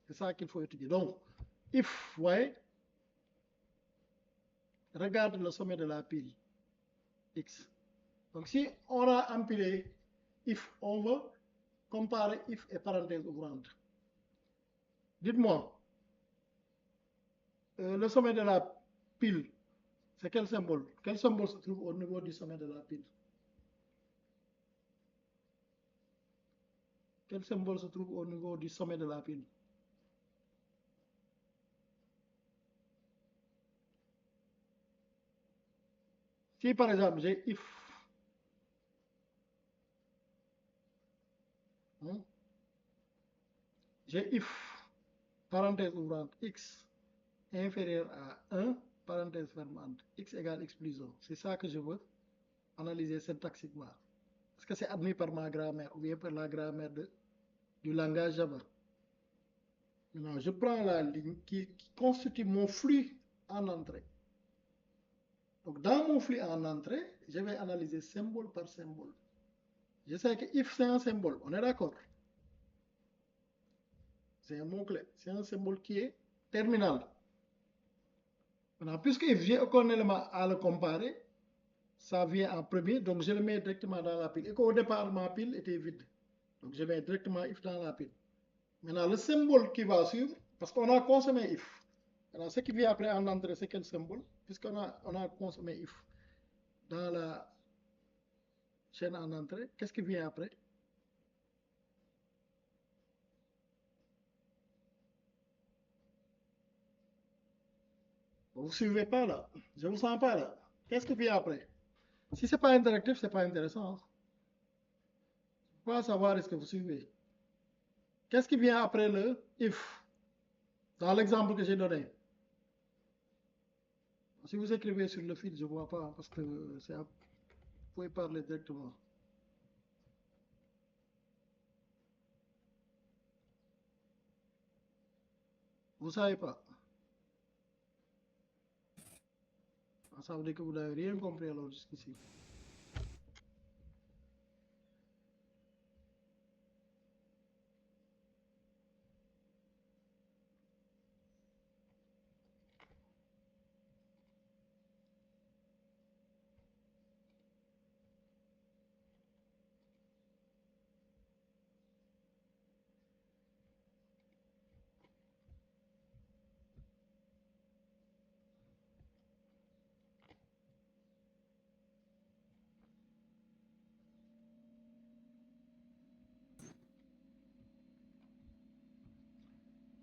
C'est ça qu'il faut étudier. Donc, if, vous voyez, regarde le sommet de la pile X. Donc, si on a empilé if, on veut comparer if et parenthèse ouvrante. Dites-moi, le sommet de la pile, c'est quel symbole? Quel symbole se trouve au niveau du sommet de la pile? Quel symbole se trouve au niveau du sommet de la pile? Si par exemple j'ai if, j'ai if, parenthèse ouvrante, x inférieur à 1, parenthèse fermante, x égale x plus 1. C'est ça que je veux analyser syntaxiquement. Est-ce que c'est admis par ma grammaire ou bien par la grammaire du langage Java? Maintenant, je prends la ligne qui constitue mon flux en entrée. Donc, dans mon flux en entrée, je vais analyser symbole par symbole. Je sais que if c'est un symbole, on est d'accord? C'est un mot-clé, c'est un symbole qui est terminal. Maintenant, puisque if j'ai aucun élément à le comparer, ça vient en premier, donc je le mets directement dans la pile. Et qu'au départ, ma pile était vide. Donc je mets directement if dans la pile. Maintenant, le symbole qui va suivre, parce qu'on a consommé if. Maintenant, ce qui vient après en entrée, c'est quel symbole? Puisqu'on a consommé if dans la chaîne en entrée, qu'est-ce qui vient après? Vous ne suivez pas là. Je ne vous sens pas là. Qu'est-ce qui vient après? Si ce n'est pas interactif, ce n'est pas intéressant. Il faut savoir est-ce que vous suivez. Qu'est-ce qui vient après le if? Dans l'exemple que j'ai donné. Si vous écrivez sur le fil, je ne vois pas parce que vous pouvez parler directement. Vous ne savez pas. Ça veut dire que vous n'avez rien compris alors jusqu'ici.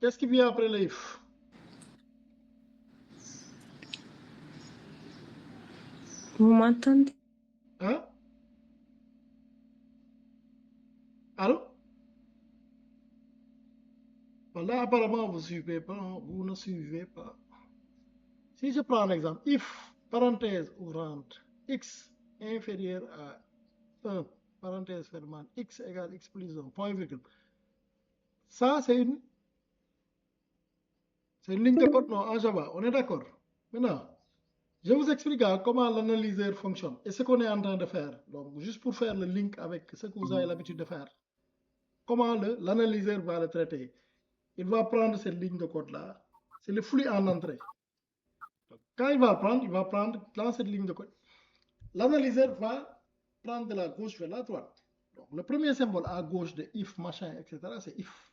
Qu'est-ce qui vient après le if? Vous m'entendez? Hein? Allô? Là, apparemment, vous ne suivez pas. Vous ne suivez pas. Si je prends un exemple, if, parenthèse ouvrante, x inférieur à 1, parenthèse fermante, x égale x plus 1, point virgule. Ça, c'est une ligne de code non, en Java. On est d'accord? Maintenant, je vous explique comment l'analyseur fonctionne et ce qu'on est en train de faire. Donc, juste pour faire le link avec ce que vous avez l'habitude de faire. Comment l'analyseur va le traiter? Il va prendre cette ligne de code-là. C'est le flux en entrée. Quand il va prendre dans cette ligne de code. L'analyseur va prendre de la gauche vers la droite. Donc, le premier symbole à gauche de if, machin, etc., c'est if.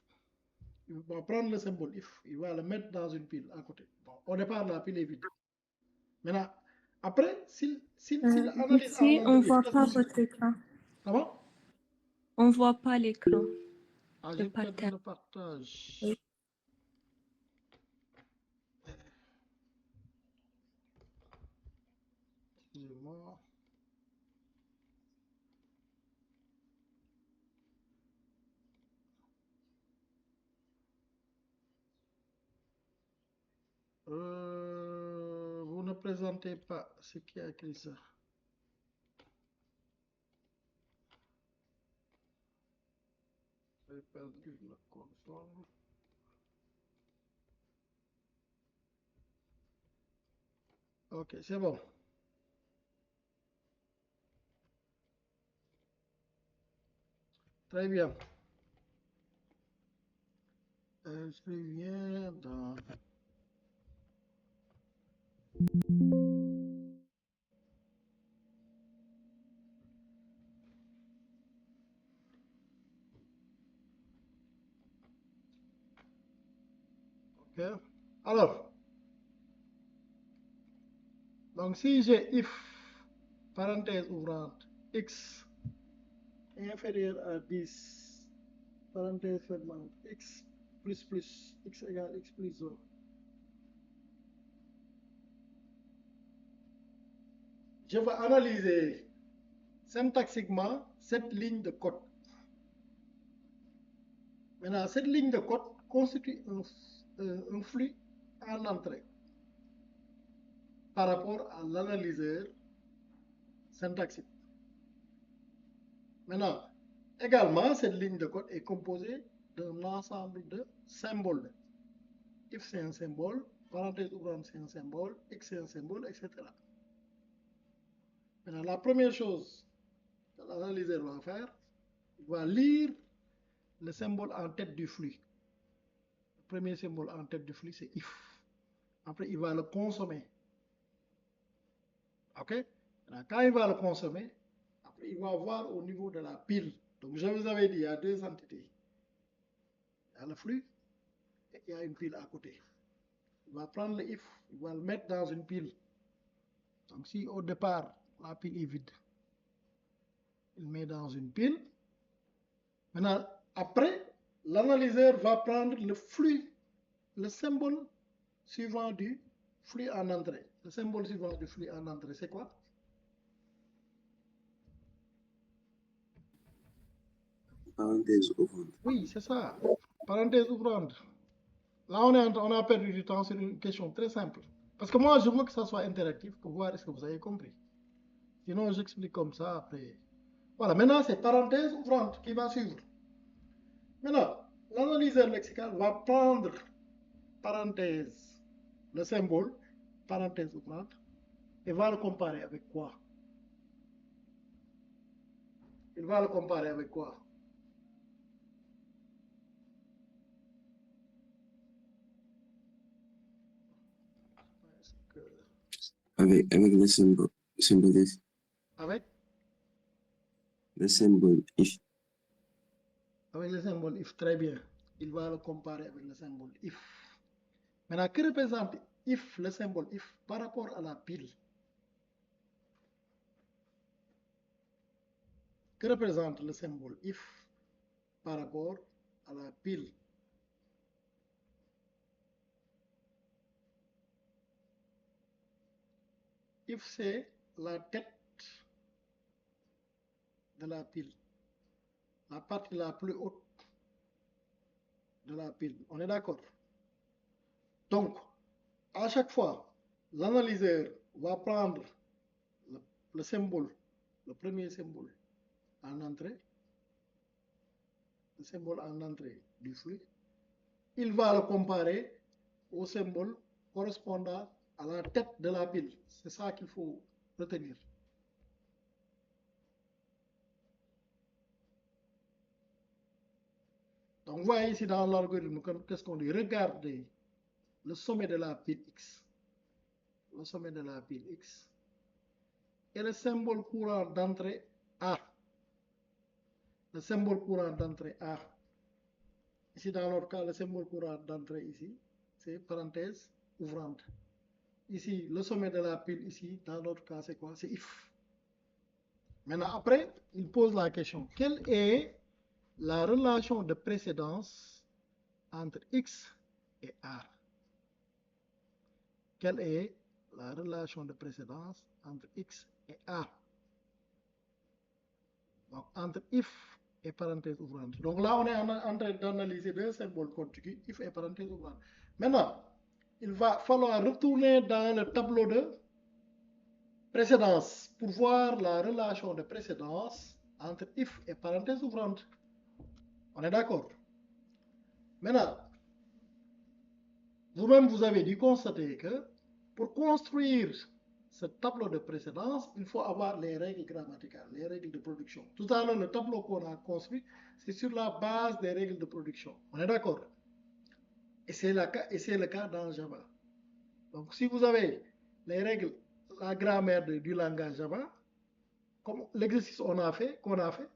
Il va prendre le symbole if, il va le mettre dans une pile à côté. Bon, au départ, la pile est vide. Maintenant, après, s'il analyse Ici, on ne voit pas votre écran. Comment? On ne voit pas l'écran. Ah, j'ai perdu le partage. Oui. Excusez-moi. Vous ne présentez pas ce qui a écrit ça. J'ai perdu la console. Ok, c'est bon. Très bien. Je viens dans... Ok. Alors, donc si j'ai if, parenthèse ouvrante, x inférieur à 10, parenthèse fermante, x plus plus, x égale x plus 1. Je vais analyser syntaxiquement cette ligne de code. Maintenant, cette ligne de code constitue un flux en entrée par rapport à l'analyseur syntaxique. Maintenant, également, cette ligne de code est composée d'un ensemble de symboles. If c'est un symbole, parenthèse ouvrante c'est un symbole, x c'est un symbole, etc. Maintenant, la première chose que l'analyseur va faire, il va lire le symbole en tête du flux. Le premier symbole en tête du flux, c'est if. Après, il va le consommer Ok? Alors, quand il va le consommer, après, il va voir au niveau de la pile. Donc, je vous avais dit, il y a deux entités. Il y a le flux et il y a une pile à côté. Il va prendre le if, il va le mettre dans une pile. Donc, si au départ, la pile est vide, il met dans une pile. Maintenant, après, l'analyseur va prendre le flux, le symbole suivant du flux en entrée. Le symbole suivant du flux en entrée, c'est quoi? Parenthèse ouvrante. Oui, c'est ça. Parenthèse ouvrante. Là, on a perdu du temps sur une question très simple. Parce que moi, je veux que ça soit interactif pour voir est-ce que vous avez compris. Sinon, j'explique comme ça après. Voilà, maintenant, c'est parenthèse ouvrante qui va suivre. Maintenant, l'analyseur lexical va prendre parenthèse, le symbole, parenthèse ouvrante, et va le comparer avec quoi? Il va le comparer avec quoi? Avec le symbole if. Avec? Le symbole if. Avec le symbole if, très bien. Il va le comparer avec le symbole if. Maintenant, que représente if, le symbole if, par rapport à la pile? Que représente le symbole if par rapport à la pile? If, c'est la tête de la pile, la partie la plus haute de la pile. On est d'accord? Donc, à chaque fois, l'analyseur va prendre le symbole, le premier symbole en entrée, le symbole en entrée du flux. Il va le comparer au symbole correspondant à la tête de la pile. C'est ça qu'il faut retenir. Donc, vous voyez ici dans l'algorithme, qu'est-ce qu'on dit? Regardez le sommet de la pile X. Le sommet de la pile X. Et le symbole courant d'entrée A. Le symbole courant d'entrée A. Ici, dans notre cas, le symbole courant d'entrée ici, c'est parenthèse ouvrante. Ici, le sommet de la pile ici, dans notre cas, c'est quoi? C'est if. Maintenant, après, il pose la question. Quelle est la relation de précédence entre X et A? Quelle est la relation de précédence entre X et A? Donc, entre if et parenthèse ouvrante. Donc là, on est en train d'analyser deux symboles contigus, if et parenthèse ouvrante. Maintenant, il va falloir retourner dans le tableau de précédence pour voir la relation de précédence entre if et parenthèse ouvrante. On est d'accord? Maintenant, vous-même, vous avez dû constater que pour construire ce tableau de précédence, il faut avoir les règles grammaticales, les règles de production. Tout à l'heure, le tableau qu'on a construit, c'est sur la base des règles de production. On est d'accord? Et c'est le cas dans Java. Donc, si vous avez les règles, la grammaire du langage Java, comme l'exercice qu'on a fait,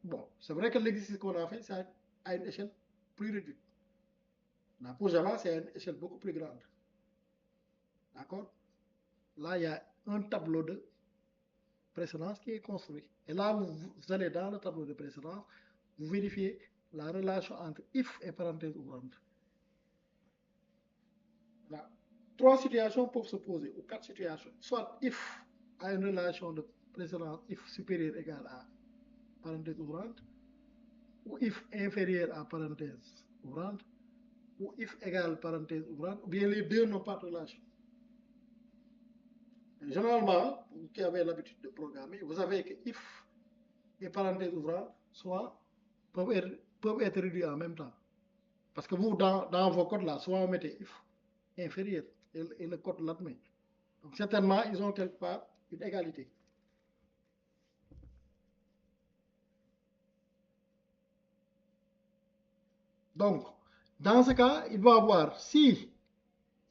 bon, c'est vrai que l'exercice qu'on a fait, c'est à une échelle plus réduite. Là, pour Java, c'est à une échelle beaucoup plus grande. D'accord? Là, il y a un tableau de précédence qui est construit. Et là, vous allez dans le tableau de précédence, vous vérifiez la relation entre if et parenthèse ouvrante. Là, trois situations peuvent se poser, ou quatre situations. Soit if a une relation de précédence if supérieur égale à parenthèse ouvrante, ou if inférieur à parenthèse ouvrante, ou if égale parenthèse ouvrante, ou bien les deux n'ont pas de relation. Généralement, vous qui avez l'habitude de programmer, vous savez que if et parenthèse ouvrante peuvent être réduits en même temps. Parce que vous, dans vos codes là, soit vous mettez if inférieur et le code l'admet. Donc certainement, ils ont quelque part une égalité. Donc, dans ce cas, il va avoir si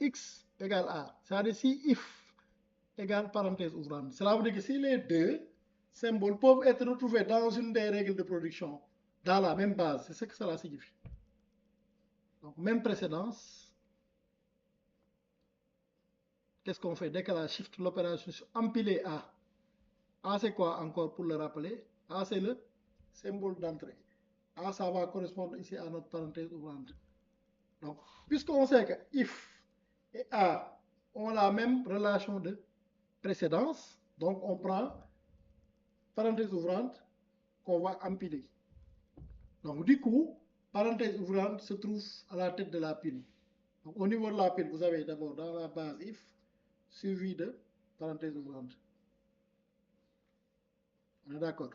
x égale a, c'est-à-dire si if égale parenthèse ouvrante. Cela veut dire que si les deux symboles peuvent être retrouvés dans une des règles de production, dans la même base, c'est ce que cela signifie. Donc, même précédence. Qu'est-ce qu'on fait? Décalage, shift, l'opération empiler A. A, c'est quoi encore pour le rappeler? A, c'est le symbole d'entrée. A, ça va correspondre ici à notre parenthèse ouvrante. Donc, puisqu'on sait que if et A ont la même relation de précédence, donc on prend parenthèse ouvrante qu'on va empiler. Donc, du coup, parenthèse ouvrante se trouve à la tête de la pile. Donc, au niveau de la pile, vous avez d'abord dans la base if suivi de parenthèse ouvrante. On est d'accord?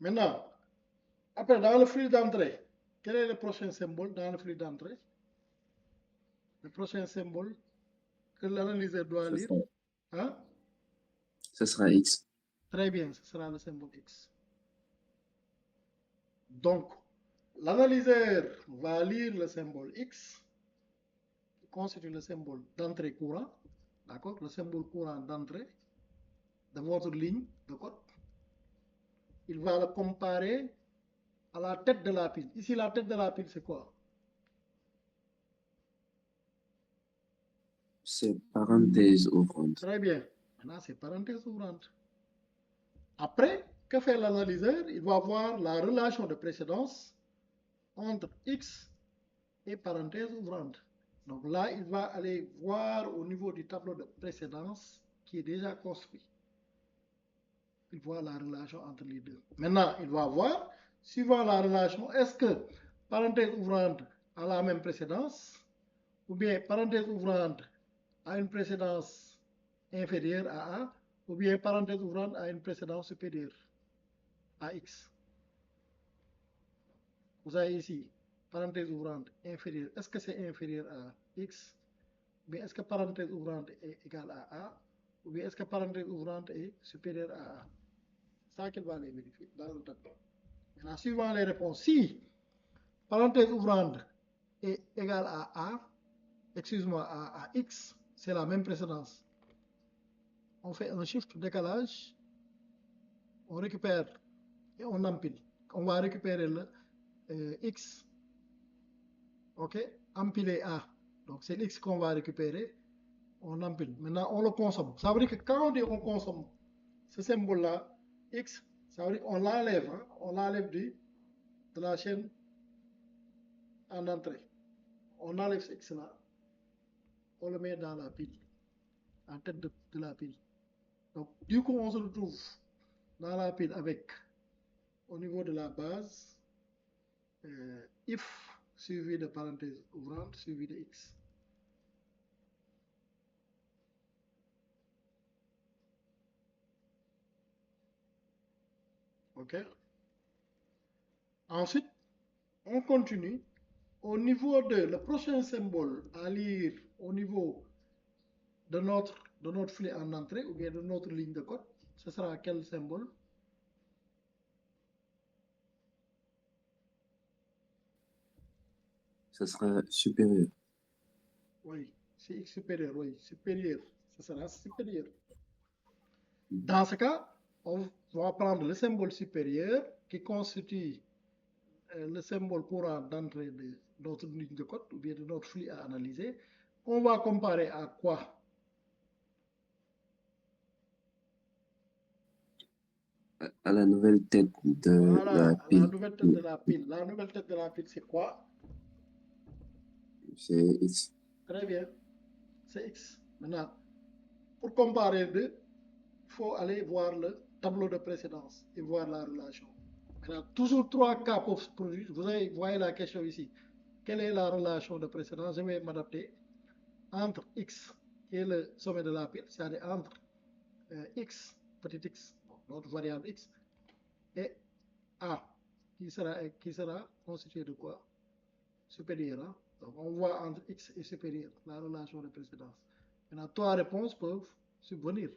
Maintenant, après, dans le flux d'entrée, quel est le prochain symbole dans le flux d'entrée? Le prochain symbole que l'analyseur doit lire. Hein? Ce sera X. Très bien, ce sera le symbole X. Donc, l'analyseur va lire le symbole X, qui constitue le symbole d'entrée courant, d'accord? Le symbole courant d'entrée de votre ligne de code. Il va le comparer à la tête de la pile. Ici, la tête de la pile, c'est quoi? C'est parenthèse ouvrante. Très bien. Maintenant, c'est parenthèse ouvrante. Après, que fait l'analyseur? Il va voir la relation de précédence entre X et parenthèse ouvrante. Donc là, il va aller voir au niveau du tableau de précédence qui est déjà construit. Il voit la relation entre les deux. Maintenant, il va voir, suivant la relation, est-ce que parenthèse ouvrante a la même précédence ou bien parenthèse ouvrante a une précédence inférieure à A ou bien parenthèse ouvrante a une précédence supérieure à X. Vous avez ici, parenthèse ouvrante inférieure. Est-ce que c'est inférieur à X? Ou bien est-ce que parenthèse ouvrante est égale à A? Ou bien est-ce que parenthèse ouvrante est supérieure à A? C'est ça qu'il va aller vérifier dans le tableau. Maintenant, suivant les réponses, si parenthèse ouvrante est égale à A, excuse-moi, à X, c'est la même précédence. On fait un shift décalage, on récupère et on empile. On va récupérer le X, ok, empiler A. Donc c'est l'X qu'on va récupérer, on empile. Maintenant on le consomme. Ça veut dire que quand on dit on consomme ce symbole-là, X, ça veut dire qu'on l'enlève, hein? On l'enlève de la chaîne en entrée. On enlève ce X-là, on le met dans la pile, en tête de la pile. Donc du coup on se retrouve dans la pile avec, au niveau de la base, if suivi de parenthèse ouvrante suivi de X. Ok. Ensuite, on continue. Au niveau de le prochain symbole à lire au niveau de notre flux en entrée ou bien de notre ligne de code, ce sera quel symbole? Ce sera supérieur. Oui, c'est X supérieur, oui, supérieur. Ce sera supérieur. Dans ce cas, on va prendre le symbole supérieur qui constitue le symbole courant d'entrée de notre ligne de code ou bien de notre flux à analyser. On va comparer à quoi? À la nouvelle tête de Voilà, la la pile. nouvelle tête de la pile. La nouvelle tête de la pile, c'est quoi? C'est X. Très bien, c'est X. Maintenant, pour comparer deux, il faut aller voir le tableau de précédence et voir la relation. Maintenant, toujours trois cas peuvent se produire. Vous voyez la question ici. Quelle est la relation de précédence? Je vais m'adapter entre X, qui est le sommet de la pile, c'est-à-dire entre X, petit x, notre variable X, et A, qui sera constitué de quoi? Supérieur. Hein? Donc, on voit entre X et supérieur la relation de précédence. Maintenant, trois réponses peuvent subvenir.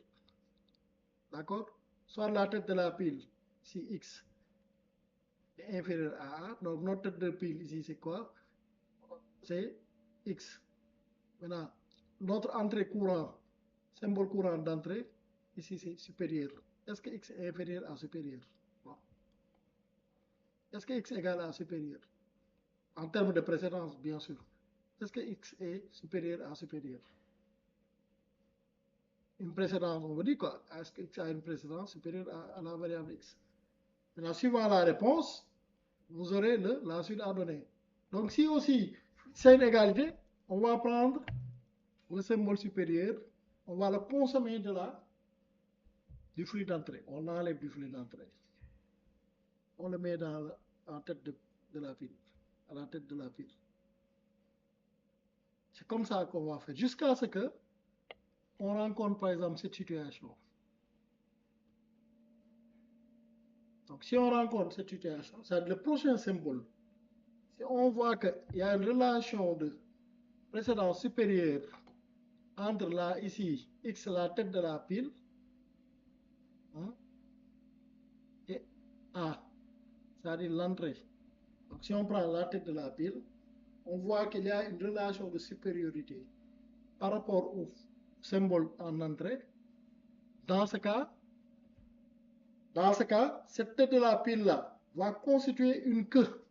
D'accord? Soit la tête de la pile, si X est inférieur à A. Donc, notre tête de pile ici, c'est quoi? C'est X. Maintenant, notre entrée courant, symbole courant d'entrée, ici c'est supérieur. Est-ce que x est inférieur à supérieur? Bon. Est-ce que x égale à supérieur? En termes de précédence, bien sûr. Est-ce que x est supérieur à supérieur? Une précédence, on vous dit quoi? Est-ce que x a une précédence supérieure à la variable x? Maintenant, suivant la réponse, vous aurez la suite à donner. Donc, si aussi c'est une égalité, on va prendre le symbole supérieur, on va le consommer du flux d'entrée. On enlève du flux d'entrée. On le met en tête de la pile, à la tête de la pile. C'est comme ça qu'on va faire, jusqu'à ce que on rencontre par exemple cette situation. Donc, si on rencontre cette situation, c'est le prochain symbole. Si on voit qu'il y a une relation de précédence supérieure entre là, ici, x, la tête de la pile, hein, et A, c'est-à-dire l'entrée. Donc, si on prend la tête de la pile, on voit qu'il y a une relation de supériorité par rapport au symbole en entrée. Dans ce cas, cette tête de la pile-là va constituer une queue,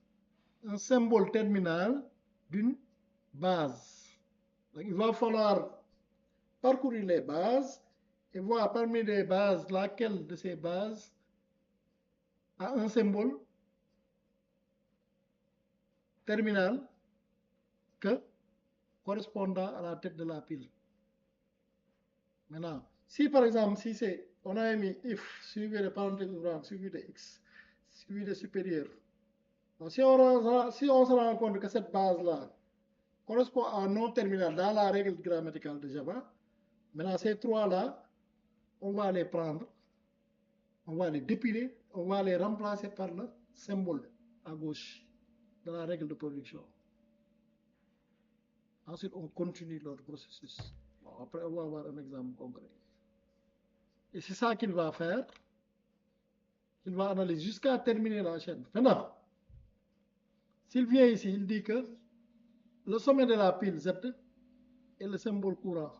un symbole terminal d'une base. Donc, il va falloir parcourir les bases et voir parmi les bases laquelle de ces bases a un symbole terminal que correspondant à la tête de la pile. Maintenant, si par exemple, si c'est, on a mis if suivi de parenthèse ouvrante, suivi de x, suivi de supérieur. Donc, si on se rend compte que cette base-là correspond à un nom terminal dans la règle grammaticale de Java, maintenant ces trois-là, on va les prendre, on va les dépiler, on va les remplacer par le symbole à gauche de la règle de production. Ensuite, on continue notre processus. Bon, après, on va avoir un exemple concret. Et c'est ça qu'il va faire. Il va analyser jusqu'à terminer la chaîne. Maintenant, s'il vient ici, il dit que le sommet de la pile Z est le symbole courant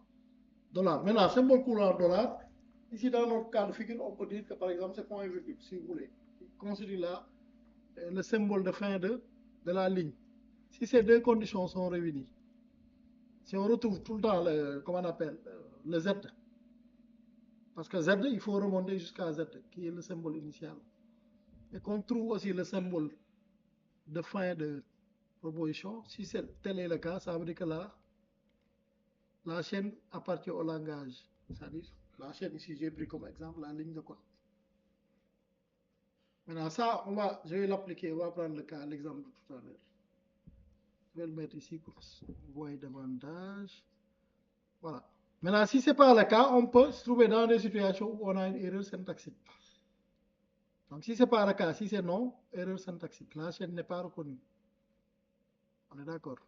$. Maintenant, symbole courant $, ici dans notre cas de figure, on peut dire que par exemple c'est point virgule, si vous voulez. Il considère là le symbole de fin de la ligne. Si ces deux conditions sont réunies, si on retrouve tout le temps comment on appelle, le Z, parce que Z, il faut remonter jusqu'à Z, qui est le symbole initial. Et qu'on trouve aussi le symbole de fin de proposition. Si tel est le cas, ça veut dire que la chaîne appartient au langage. C'est-à-dire, la chaîne ici, j'ai pris comme exemple la ligne de code. Maintenant, ça, je vais l'appliquer, on va prendre l'exemple de tout à l'heure. Je vais le mettre ici pour voir davantage. Voilà. Maintenant, si ce n'est pas le cas, on peut se trouver dans des situations où on a une erreur syntaxique. Donc, si ce n'est pas le cas, si c'est non, erreur syntaxique. La chaîne n'est pas reconnue. On est d'accord.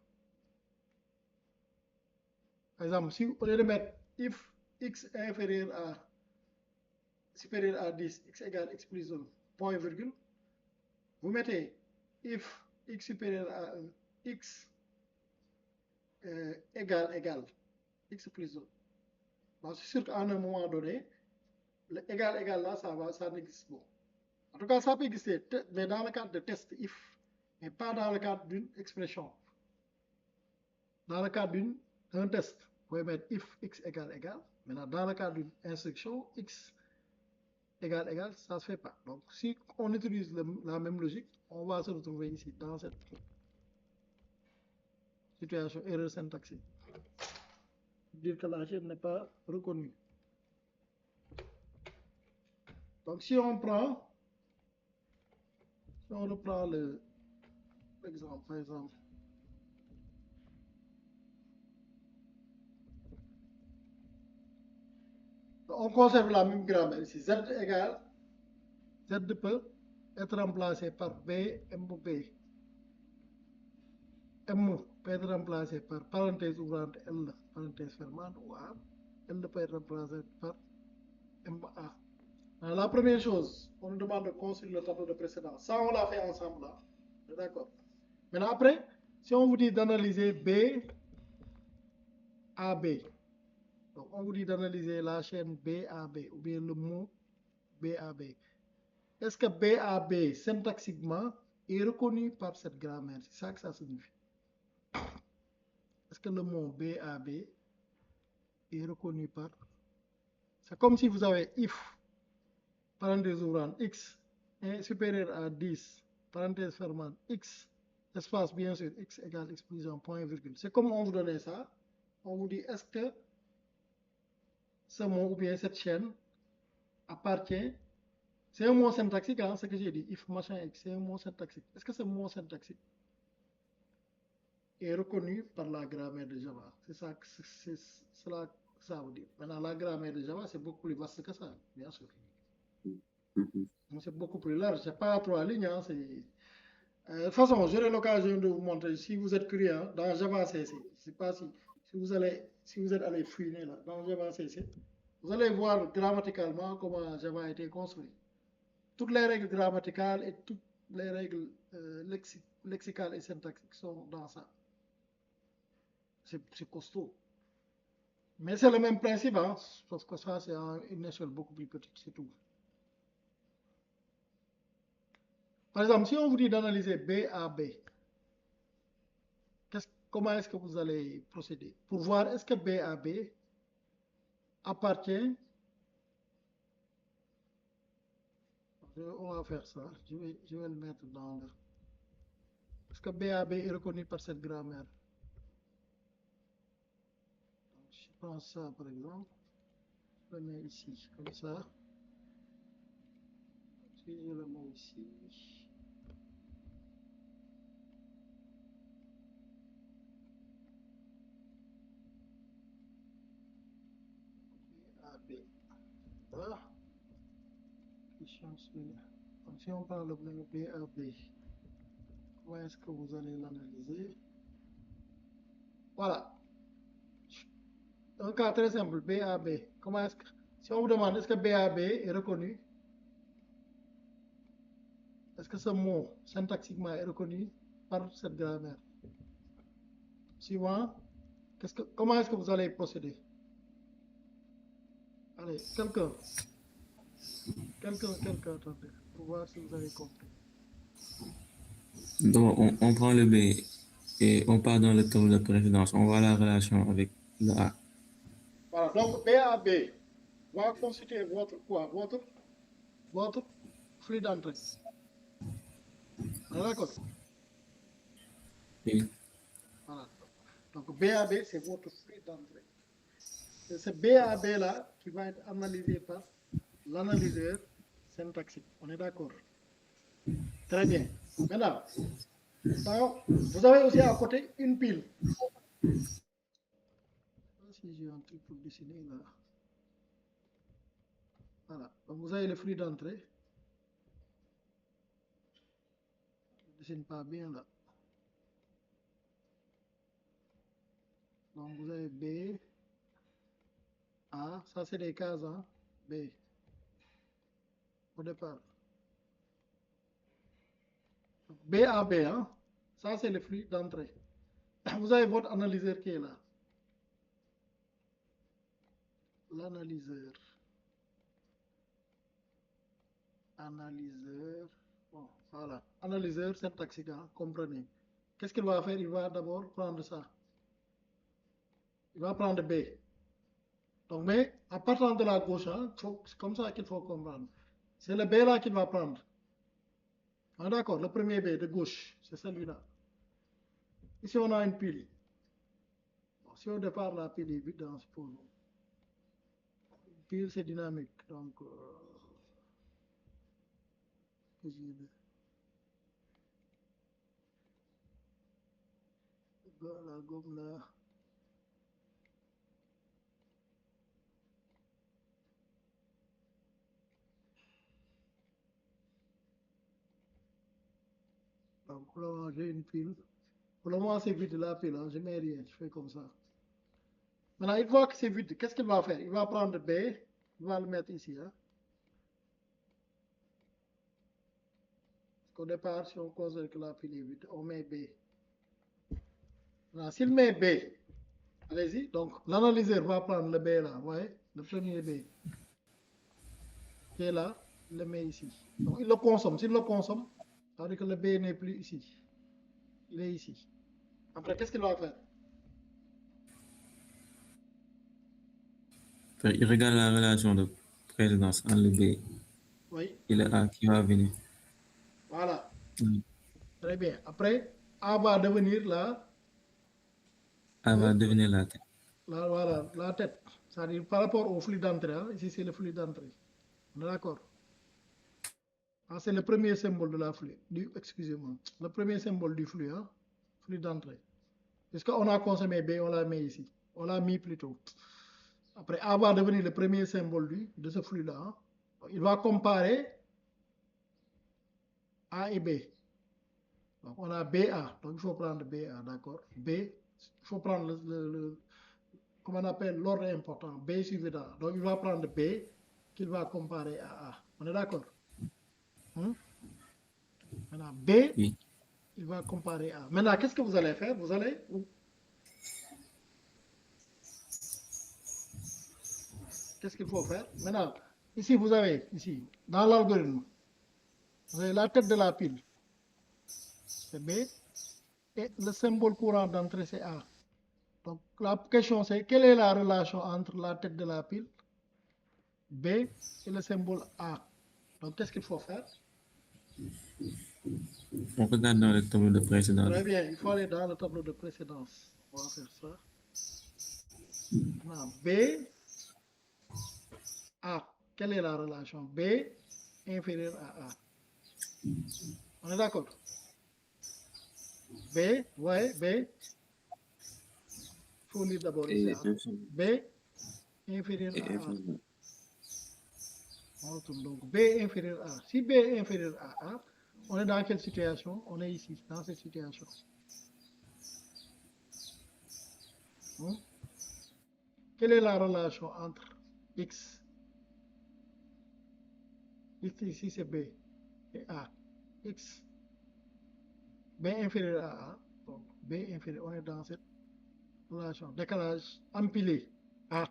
Par exemple, si au lieu de mettre if x est supérieur à 10, x égale x plus 1, point virgule, vous mettez if x supérieur à 1, x égale x plus 1. Donc, c'est sûr qu'à un moment donné, le égal là, ça n'existe pas. En tout cas, ça peut exister, mais dans le cadre de test if, mais pas dans le cadre d'une expression. Dans le cadre d'un test, vous pouvez mettre if x égale. Maintenant, dans le cadre d'une instruction, x égale, ça ne se fait pas. Donc, si on utilise la même logique, on va se retrouver ici, dans cette situation erreur syntaxique. Dire que la chaîne n'est pas reconnue. Donc, si on reprend l'exemple, par exemple, on conserve la même grammaire ici. Z égale, Z peut être remplacé par B, M, B. M peut être remplacé par parenthèse ouvrante L, parenthèse fermante ou A. L peut être remplacé par MA. Alors, la première chose, on nous demande de construire le tableau de précédence. Ça, on l'a fait ensemble là. D'accord. Maintenant, après, si on vous dit d'analyser B AB. Donc, on vous dit d'analyser la chaîne BAB ou bien le mot BAB. Est-ce que BAB, syntaxiquement, est reconnu par cette grammaire? C'est ça que ça signifie. Est-ce que le mot BAB est reconnu par... C'est comme si vous avez if, parenthèse ouvrante, x, est supérieur à 10, parenthèse fermante, x, espace bien sûr, x égale exclusion, point virgule. C'est comme on vous donnait ça. On vous dit, est-ce que ce mot ou bien cette chaîne appartient... C'est un mot syntaxique, hein, ce que j'ai dit, if machin x, c'est un mot syntaxique. Est-ce que ce mot syntaxique est reconnu par la grammaire de Java? C'est ça, c'est cela que ça veut dire. Maintenant, la grammaire de Java, c'est beaucoup plus vaste que ça, bien sûr. C'est beaucoup plus large. C'est pas 3 lignes. Hein, de toute façon, j'aurai l'occasion de vous montrer, si vous êtes curieux, hein, dans Java CC, je sais pas si vous êtes allé fouiner là, dans Java CC, vous allez voir grammaticalement comment Java a été construit. Toutes les règles grammaticales et toutes les règles lexicales et syntaxiques sont dans ça. C'est costaud. Mais c'est le même principe, hein, parce que ça, c'est une échelle beaucoup plus petite, c'est tout. Par exemple, si on vous dit d'analyser BAB, comment est-ce que vous allez procéder? Pour voir est-ce que BAB appartient... On va faire ça. Je vais le mettre dans le... Est-ce que BAB est reconnu par cette grammaire? Je prends ça par exemple. Je le mets ici, comme ça. Si je le mets ici. BAB. Voilà. Donc, si on parle de BAB, comment est-ce que vous allez l'analyser? Voilà. Un cas très simple, BAB. Comment est-ce que, si on vous demande est-ce que BAB est reconnu, est-ce que ce mot syntaxiquement est reconnu par cette grammaire? Suivant, comment est-ce que vous allez procéder? Allez, quelqu'un, attendez, pour voir si vous avez compris. Donc, on prend le B et on part dans le tableau de précédence. On voit la relation avec le A. Voilà, donc BAB va constituer votre flux d'entrée. D'accord? Oui. Voilà. Donc BAB, c'est votre flux d'entrée. C'est ce BAB-là qui va être analysé par l'analyseur syntaxique. On est d'accord? Très bien. Maintenant, vous avez aussi à côté une pile. Je ne sais pas si j'ai un truc pour dessiner là. Voilà. Donc vous avez le flux d'entrée. Je ne dessine pas bien là. Donc vous avez B, A, ça c'est des cases, hein? B. Au départ. BAB, hein? Ça c'est le flux d'entrée. Vous avez votre analyseur qui est là. L'analyseur. Bon, voilà. Analyseur syntaxique, hein, comprenez. Qu'est-ce qu'il va faire? Il va d'abord prendre ça. Il va prendre B. Donc, mais en partant de la gauche, hein, c'est comme ça qu'il faut comprendre. C'est le B là qu'il va prendre. Ah, d'accord, le premier B de gauche, c'est celui-là. Ici, on a une pile. Bon, si au départ, la pile est vide, hein, c'est pour nous. Une pile, c'est dynamique. Donc, voilà, comme là. Donc, pour le moment, j'ai une pile. Pour le moment, c'est vide la pile, hein, je ne mets rien, je fais comme ça. Maintenant, une fois que c'est vide, qu'est-ce qu'il va faire? Il va prendre B, il va le mettre ici. Hein. Parce qu'au départ, si on considère que la pile est vide, on met B. Maintenant, s'il met B, Allez-y. Donc, l'analyseur va prendre le B là, vous voyez, le premier B qui est là, il le met ici. Donc, il le consomme. S'il le consomme, ça veut dire que le B n'est plus ici. Il est ici. Après, qu'est-ce qu'il va faire? Il regarde la relation de précédence entre le B Oui, et le A qui va venir. voilà. Mm. Très bien. Après, A va devenir A va devenir la tête. voilà, la tête. C'est-à-dire par rapport au flux d'entrée. Hein, ici, c'est le flux d'entrée. On est d'accord? Ah, c'est le premier symbole de la flux. Excusez-moi. Le premier symbole du flux. Hein, flux d'entrée. Puisqu'on a consommé B, on l'a mis ici. On l'a mis plutôt. Après, A va devenir le premier symbole de ce flux-là. Hein. Il va comparer A et B. Donc, on a BA. Donc, il faut prendre BA, d'accord? B, il faut prendre comment on appelle l'ordre important. B suivi d'A. Donc, il va prendre B qu'il va comparer à A. On est d'accord? Maintenant, B, Oui. il va comparer A. Maintenant, qu'est-ce que vous allez faire? Vous allez... Qu'est-ce qu'il faut faire? Maintenant, ici, vous avez, ici, dans l'algorithme, vous avez la tête de la pile, c'est B, et le symbole courant d'entrée, c'est A. Donc, la question, c'est quelle est la relation entre la tête de la pile, B, et le symbole A? Donc, qu'est-ce qu'il faut faire? On regarde dans le tableau de précédence. Très bien, il faut aller dans le tableau de précédence. On va faire ça. Maintenant, B, A. Quelle est la relation? B inférieur à A. On est d'accord? B, ouais, B. Il faut lire d'abord ici. Et Hein. B inférieur et à A. inférieur. On retourne donc B inférieur à A. Si B est inférieur à A, on est dans quelle situation? On est ici, dans cette situation. Quelle est la relation entre X? X ici c'est B et A. X. B inférieur à A. Donc B inférieur, on est dans cette relation. Décalage empilé. A.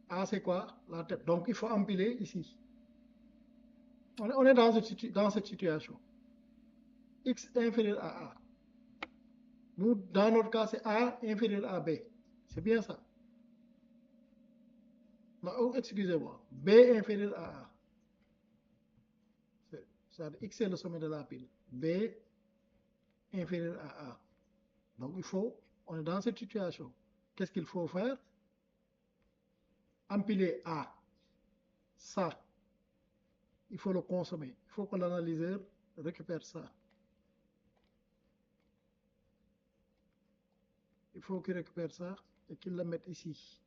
A c'est quoi? La tête. Donc il faut empiler ici. On est dans cette situation. X inférieur à A. Nous, dans notre cas, c'est A inférieur à B. C'est bien ça. Non, oh, excusez-moi. B inférieur à A. C'est-à-dire X est le sommet de la pile. B inférieur à A. Donc il faut, on est dans cette situation. Qu'est-ce qu'il faut faire? Empiler A. Ça, il faut le consommer. Il faut que l'analyseur récupère ça. Il faut qu'il récupère ça et qu'il le mette ici.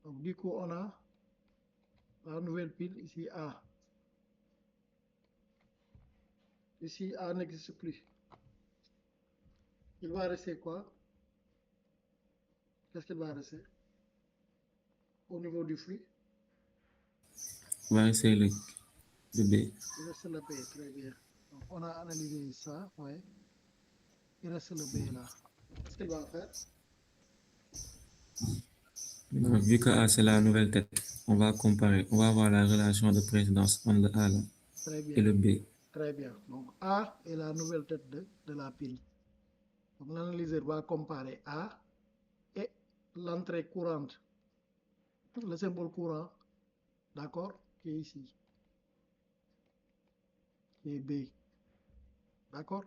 Donc du coup, on a la nouvelle pile ici A. Ici, A n'existe plus. Il va rester quoi? Qu'est-ce qu'il va rester? Au niveau du flux? On va essayer le B. Il reste le B, très bien. Donc, on a analysé ça, ouais. Il reste le B là. Qu'est-ce qu'il va faire? Donc, vu que A c'est la nouvelle tête, on va comparer. On va voir la relation de précédence entre le A là Très bien. et le B. Très bien. Donc A est la nouvelle tête de la pile. Donc l'analyseur va comparer A et l'entrée courante, le symbole courant, d'accord, qui est ici, qui est B. D'accord?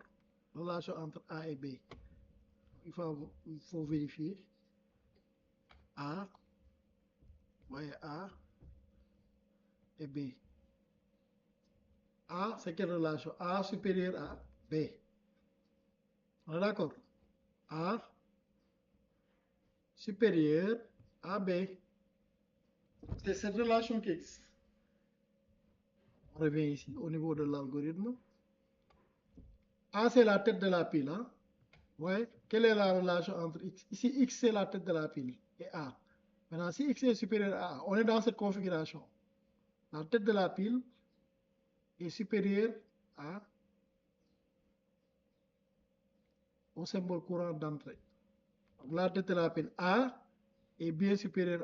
Relation entre A et B. Il faut vérifier. A, voyez A et B. A, c'est quelle relation? A supérieur à B. On est d'accord? A supérieur à B. C'est cette relation qui existe. On revient ici au niveau de l'algorithme. A, c'est la tête de la pile. Hein? Ouais. Quelle est la relation entre X? Ici, X, c'est la tête de la pile et A. Maintenant, si X est supérieur à A, on est dans cette configuration. La tête de la pile est supérieure au symbole courant d'entrée. Donc, la tête de la pile A est bien supérieure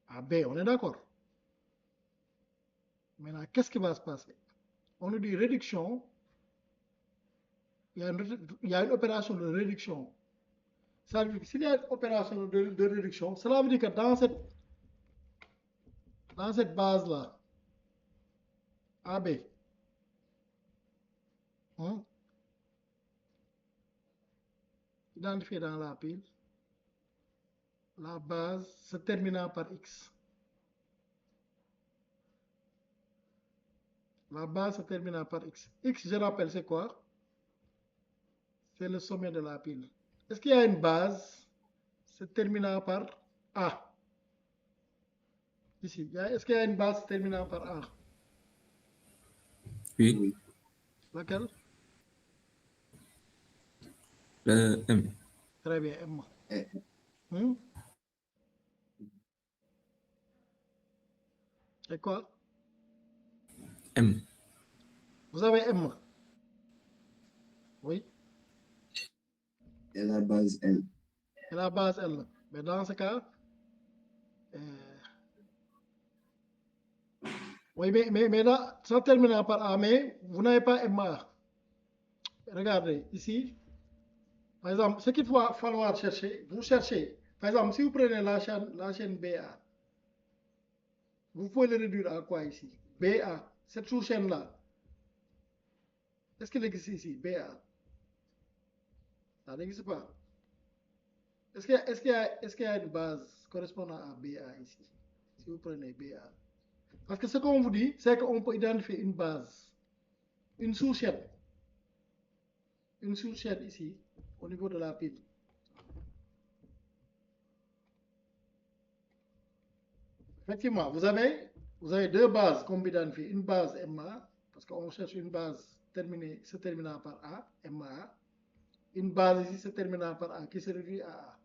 à B. On est d'accord? Maintenant, qu'est-ce qui va se passer? On nous dit réduction. Il y a une opération de réduction. Ça veut dire que s'il y a une opération de réduction, cela veut dire que dans cette base-là, AB, hein, identifiée dans la pile, la base se terminant par X. La base se terminant par X. X, je rappelle, c'est quoi? C'est le sommet de la pile. Est-ce qu'il y a une base se terminant par A? Ici, est-ce qu'il y a une base se terminant par A? Oui, Oui. Laquelle? le M. Très bien, M. Eh, Hmm? C'est quoi? M. Vous avez M. Oui. Et la base L. Et la base L. Mais dans ce cas, oui, mais là, ça terminant par A, mais vous n'avez pas MA. Regardez, ici, par exemple, ce qu'il va falloir chercher, vous cherchez, par exemple, si vous prenez la chaîne BA, vous pouvez le réduire à quoi ici? BA, cette sous-chaîne-là, est-ce qu'elle existe ici? BA, ça n'existe pas. Est-ce qu'il y a une base correspondant à BA ici? Si vous prenez BA. Parce que ce qu'on vous dit, c'est qu'on peut identifier une base, une sous-chaîne ici, au niveau de la pile. Effectivement, vous avez deux bases qu'on peut identifier. Une base MA, parce qu'on cherche une base se terminant par A, MA. Une base ici se terminant par A qui se réduit à A.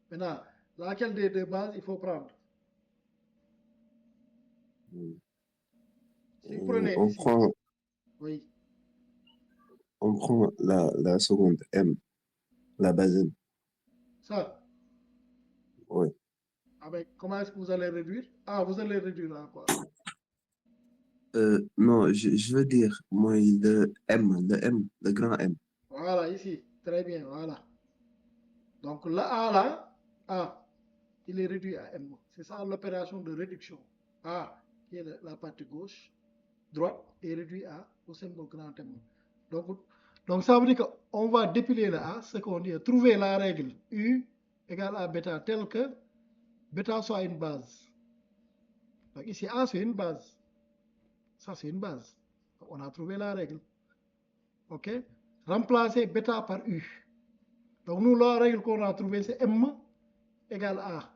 Maintenant, laquelle des deux bases il faut prendre? Si vous prenez On ici, prend, oui, on prend la seconde M, la base M. ça, Oui. comment est-ce que vous allez réduire? Ah, vous allez réduire à quoi? Non, je veux dire, moi, le grand M. Voilà, ici, très bien, voilà. Donc le A là, A, il est réduit à M. C'est ça l'opération de réduction. A, qui est la partie gauche, droite, est réduit au symbole grand M. Donc ça veut dire qu'on va dépiler le A, ce qu'on dit, trouver la règle U égale à bêta telle que bêta soit une base. Donc ici A c'est une base. Ça c'est une base. Donc, on a trouvé la règle. OK? Remplacer bêta par U. Donc nous, la règle qu'on a trouvée, c'est M égale A.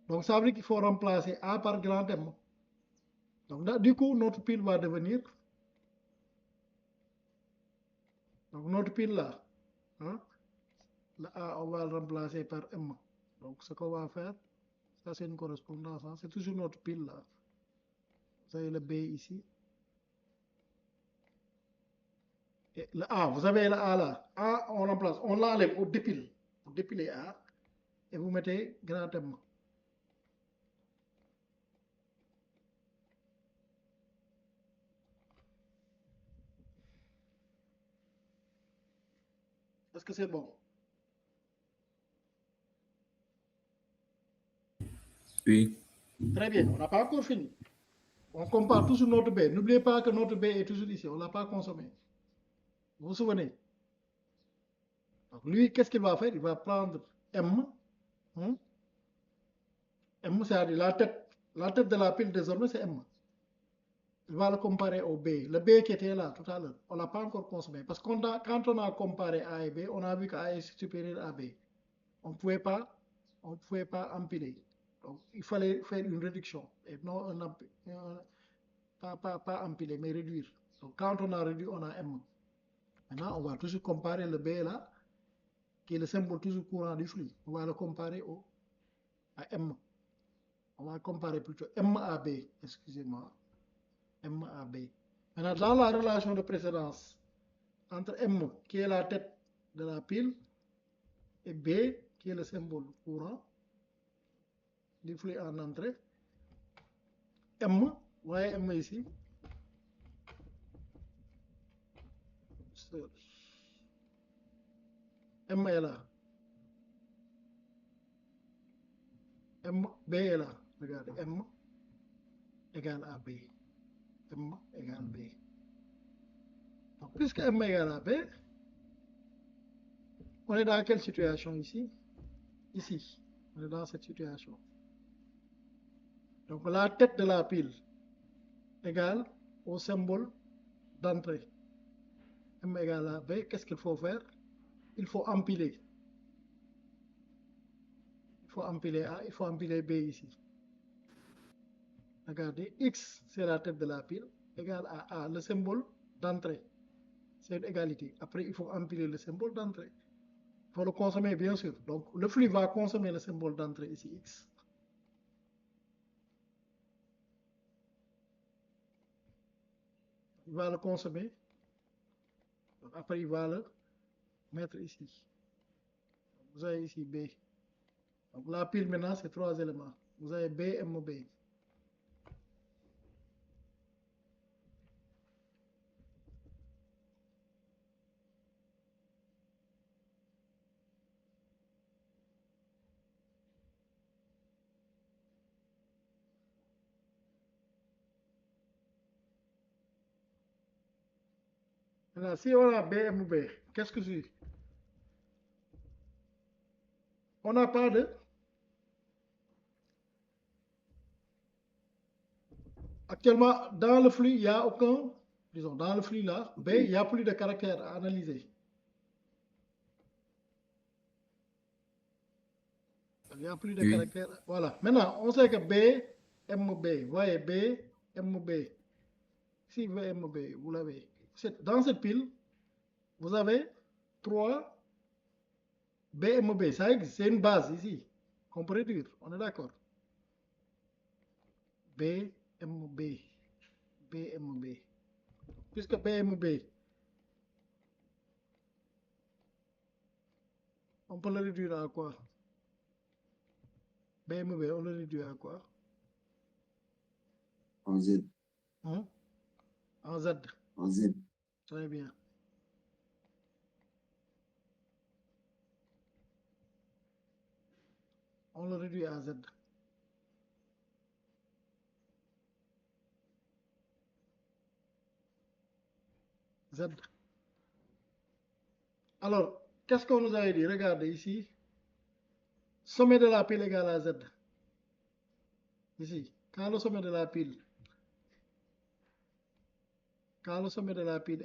Donc ça veut dire qu'il faut remplacer A par grand M. Donc là, du coup, notre pile va devenir. Donc notre pile là, hein, le A, on va le remplacer par M. Donc ce qu'on va faire, ça c'est une correspondance. Hein, c'est toujours notre pile là. Vous avez le B ici. Et le A, vous avez le A là. A, on remplace, on l'enlève au dépile. Vous dépilez A et vous mettez grand M. Est-ce que c'est bon? Oui, Très bien, on n'a pas encore fini. On compare toujours notre B. N'oubliez pas que notre B est toujours ici. On ne l'a pas consommé. Vous vous souvenez? Donc lui, qu'est-ce qu'il va faire? Il va prendre M. Hein? M, c'est-à-dire la tête de la pile désormais, c'est M. Il va le comparer au B. Le B qui était là tout à l'heure, on ne l'a pas encore consommé. Parce que quand on a comparé A et B, on a vu que A est supérieur à B. On ne pouvait pas empiler. Donc, il fallait faire une réduction. Et non pas empiler, mais réduire. Donc, quand on a réduit, on a M. Maintenant, on va toujours comparer le B là, qui est le symbole toujours courant du flux. On va le comparer à M. On va comparer plutôt M à B, excusez-moi. M à B. Maintenant, dans la relation de précédence entre M, qui est la tête de la pile, et B qui est le symbole courant du flux en entrée. M, vous voyez M ici. M est là. M, B est là. Regardez, M égale à B. M égale B. Donc, puisque M égale à B, on est dans quelle situation ici? Ici. On est dans cette situation. Donc, la tête de la pile égale au symbole d'entrée. M égale à B, qu'est-ce qu'il faut faire? Il faut empiler. Il faut empiler A, il faut empiler B ici. Regardez, X, c'est la tête de la pile, égale à A, le symbole d'entrée. C'est une égalité. Après, il faut empiler le symbole d'entrée. Il faut le consommer, bien sûr. Donc, le flux va consommer le symbole d'entrée ici, X. Il va le consommer. Après, il va le mettre ici. Vous avez ici B. Donc, la pile maintenant, c'est 3 éléments. Vous avez B, M, B. Maintenant, si on a B, M, B, qu'est-ce que c'est? On n'a pas de... Actuellement, dans le flux, il n'y a aucun... Disons, dans le flux là, B, il n'y a plus de caractères à analyser. Il n'y a plus de Oui. caractères. Voilà. Maintenant, on sait que B, M, B. Vous voyez, B, M, B. Si V, M, B, vous l'avez. Dans cette pile, vous avez 3 B, M, B. Ça existe. C'est une base ici. On pourrait dire. On est d'accord. B, M, B. B, M, B. Puisque B, M, B, on peut le réduire à quoi? B, M, B, on le réduit à quoi? En Z. Hein? En Z. En Z. Très bien. On le réduit à Z. Z. Alors, qu'est-ce qu'on nous avait dit? Regardez ici. Sommet de la pile égale à Z. Ici. Quand le sommet de la pile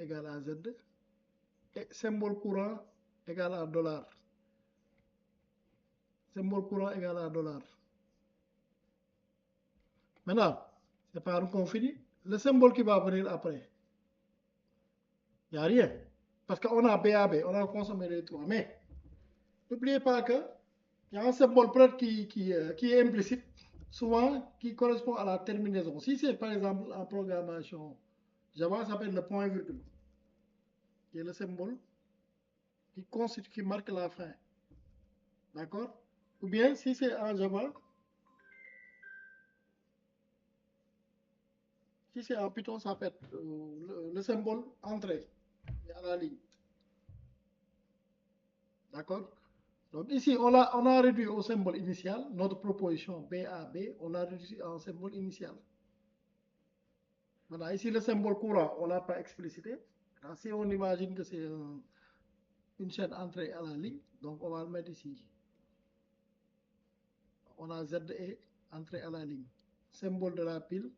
égale à Z, et symbole courant égale à $. Symbole courant égale à $. Maintenant, c'est par qu'on finit. Le symbole qui va venir après, il n'y a rien. Parce qu'on a BAB, on a consommé les trois. Mais n'oubliez pas qu'il y a un symbole peut-être qui est implicite, souvent qui correspond à la terminaison. Si c'est par exemple en programmation Java, ça s'appelle le point virgule, qui est le symbole qui marque la fin. D'accord? Ou bien si c'est en Java, si c'est en Python, ça fait le symbole entrée à la ligne. D'accord? Donc ici, on a réduit au symbole initial, notre proposition BAB, on l'a réduit en symbole initial. Maintenant, ici, le symbole courant, on ne l'a pas explicité. Alors, si on imagine que c'est une chaîne entrée à la ligne, donc on va le mettre ici. On a Z et entrée à la ligne. Symbole de la pile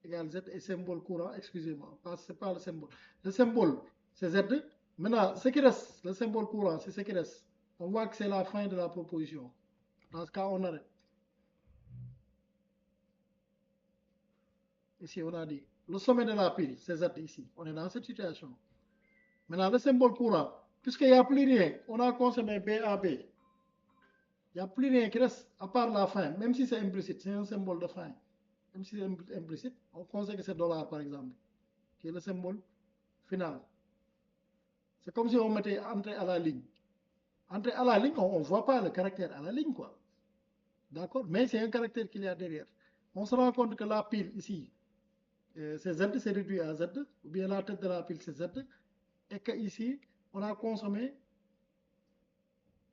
égale Z et symbole courant, excusez-moi, parce que ce n'est pas le symbole. Le symbole, c'est Z. Maintenant, ce qui reste, le symbole courant, c'est ce qui reste. On voit que c'est la fin de la proposition. Dans ce cas, on arrête. Ici, on a dit, le sommet de la pile, c'est Z ici. On est dans cette situation. Maintenant, le symbole courant, puisqu'il n'y a plus rien, on a consommé BAB. Il n'y a plus rien qui reste à part la fin, même si c'est implicite, c'est un symbole de fin. Même si c'est implicite, on considère que c'est $, par exemple, qui est le symbole final. C'est comme si on mettait entrée à la ligne. Entrer à la ligne, on ne voit pas le caractère à la ligne, quoi. D'accord? Mais c'est un caractère qu'il y a derrière. On se rend compte que la pile ici, c'est Z, c'est réduit à Z, ou bien la tête de la pile, c'est Z, et qu'ici, on a consommé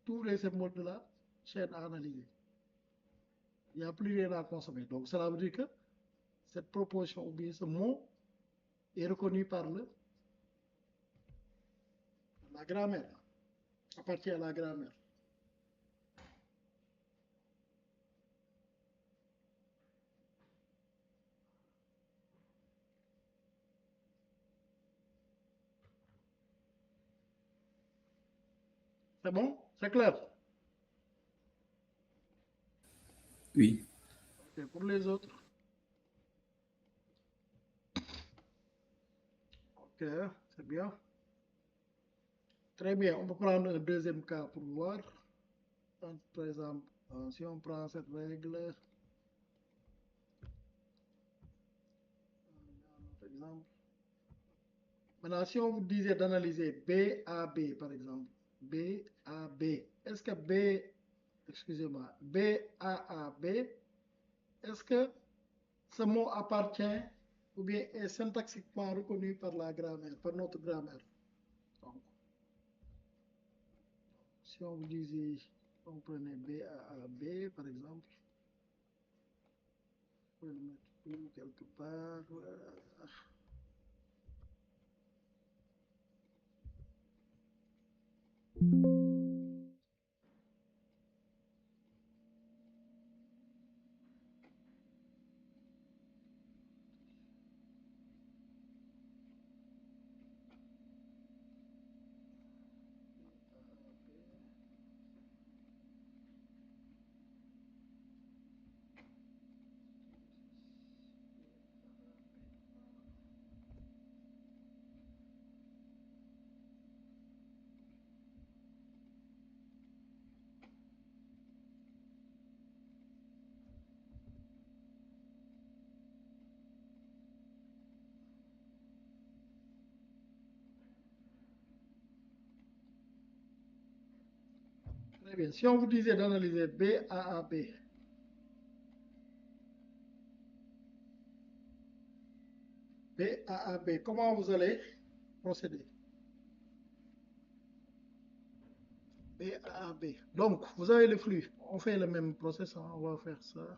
tous les symboles de la chaîne à analyser. Il n'y a plus rien à consommer. Donc, cela veut dire que cette proposition ou bien ce mot est reconnu par la grammaire, appartient à la grammaire. C'est bon? C'est clair? Oui. Ok, pour les autres. Ok, c'est bien. Très bien, on peut prendre un deuxième cas pour voir. Par exemple, si on prend cette règle, par exemple, maintenant si on vous disait d'analyser B à B, par exemple, B à B, est-ce que B, excusez-moi, B à B, est-ce que ce mot appartient ou bien est syntaxiquement reconnu par la grammaire, par notre grammaire? Donc, si on vous disait, on prenait B à B, par exemple, je vais le mettre plus quelque part. Voilà. Très bien. Si on vous disait d'analyser B à B, B à B, comment vous allez procéder? B à B. Donc, vous avez le flux. On fait le même process, hein, on va faire ça.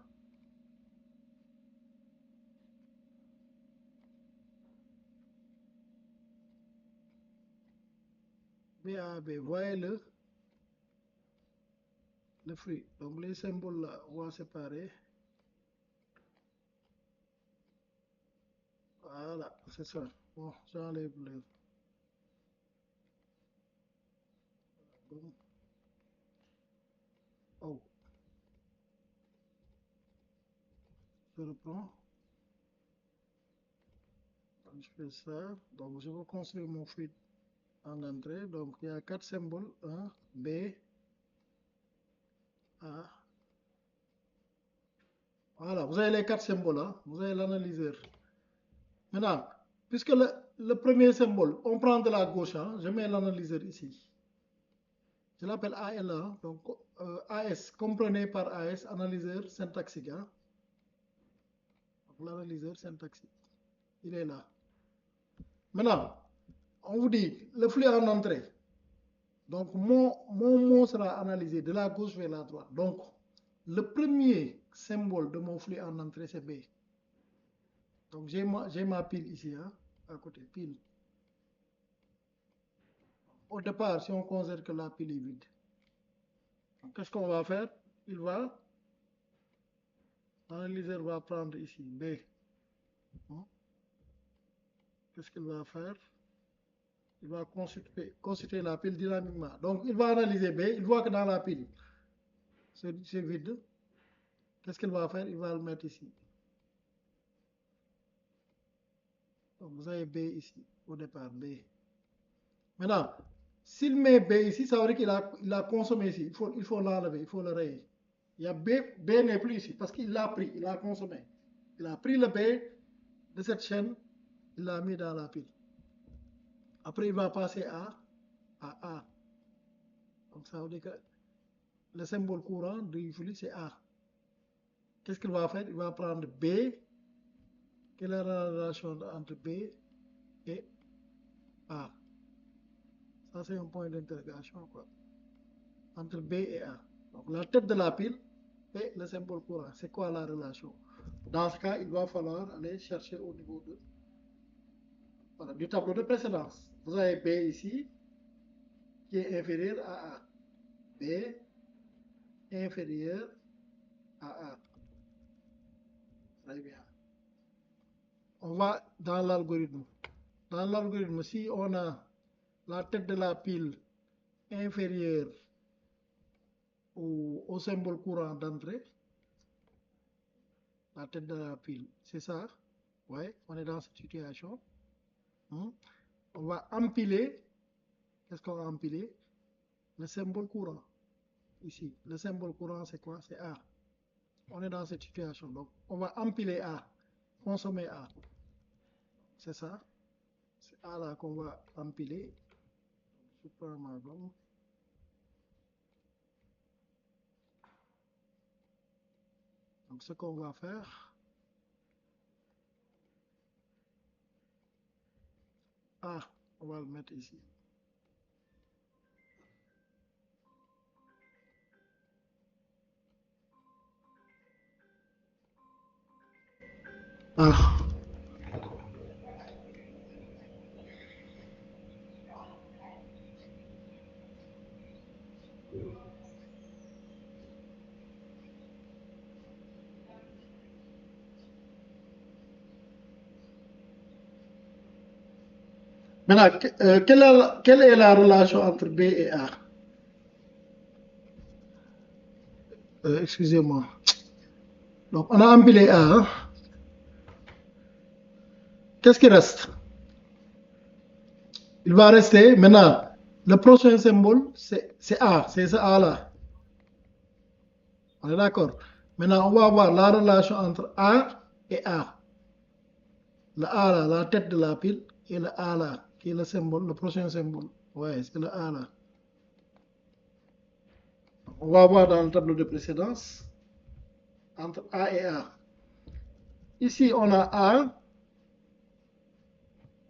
B à B, voyez le flux. Donc, les symboles là, on va séparer. Voilà, c'est ça. Bon, j'enlève le. Bon. Oh, je reprends. Je fais ça. Donc, je vais construire mon flux en entrée. Donc, il y a 4 symboles. 1, B, A. Voilà, vous avez les 4 symboles. Hein? Vous avez l'analyseur. Maintenant, puisque le premier symbole, on prend de la gauche, hein, je mets l'analyseur ici. Je l'appelle AL1, donc AS, comprenez par AS, analyseur syntaxique. Hein. L'analyseur syntaxique, il est là. Maintenant, on vous dit le flux en entrée. Donc, mon mot sera analysé de la gauche vers la droite. Donc, le premier symbole de mon flux en entrée, c'est B. Donc, j'ai ma pile ici, hein, à côté, pile. Au départ, si on considère que la pile est vide, qu'est-ce qu'on va faire? L'analyseur va prendre ici B. Qu'est-ce qu'il va faire? Il va constituer la pile dynamiquement. Donc, il va analyser B. Il voit que dans la pile, c'est vide. Qu'est-ce qu'il va faire? Il va le mettre ici. Donc, vous avez B ici, au départ, B. Maintenant, s'il met B ici, ça veut dire qu'il a consommé ici. Il faut l'enlever, il faut le rayer. Il y a B n'est plus ici parce qu'il l'a pris, il a consommé. Il a pris le B de cette chaîne, il l'a mis dans la pile. Après, il va passer à A. Donc ça veut dire que le symbole courant du flux, c'est A. Qu'est-ce qu'il va faire? Il va prendre B. Quelle est la relation entre B et A? Ça, c'est un point d'interrogation, quoi. Entre B et A. Donc, la tête de la pile et le symbole courant. C'est quoi la relation? Dans ce cas, il va falloir aller chercher au niveau voilà, du tableau de précédence. Vous avez B ici, qui est inférieur à A. B inférieur à A. Très bien. On va dans l'algorithme. Dans l'algorithme, si on a la tête de la pile inférieure au symbole courant d'entrée, la tête de la pile, c'est ça? Oui, on est dans cette situation. On va empiler. Qu'est-ce qu'on va empiler? Le symbole courant. Ici, le symbole courant, c'est quoi? C'est A. On est dans cette situation. Donc, on va empiler A, consommer A. C'est ça? C'est A là qu'on va empiler. Donc, ce qu'on va faire, A, on va le mettre ici. A. Maintenant, quelle est la relation entre B et A? Excusez-moi. Donc, on a empilé A. Hein? Qu'est-ce qui reste? Il va rester, maintenant, le prochain symbole, c'est A. C'est ce A-là. On est d'accord? Maintenant, on va voir la relation entre A et A. Le A là, la tête de la pile, et le A là, qui est le symbole, le prochain symbole. Ouais, c'est le A là. On va voir dans le tableau de précédence entre A et A. Ici, on a A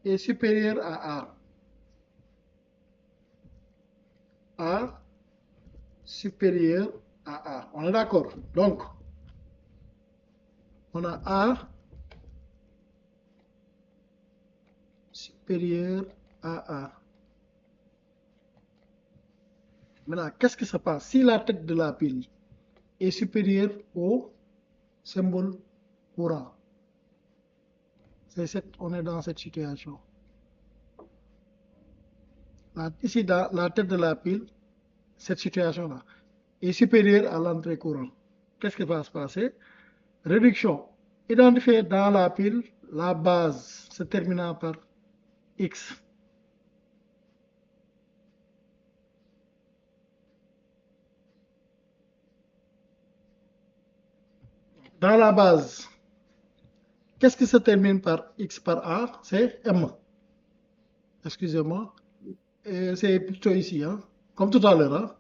est supérieur à A. A supérieur à A. On est d'accord? Donc, on a A supérieur à A. Maintenant, qu'est-ce qui se passe? Si la tête de la pile est supérieure au symbole courant, on est dans cette situation. Ici, dans la tête de la pile, cette situation-là est supérieure à l'entrée courant. Qu'est-ce qui va se passer? Réduction. Identifier dans la pile la base se terminant par X. Dans la base, qu'est-ce qui se termine par X par A? C'est M. Excusez-moi. C'est plutôt ici, hein? Comme tout à l'heure. Hein?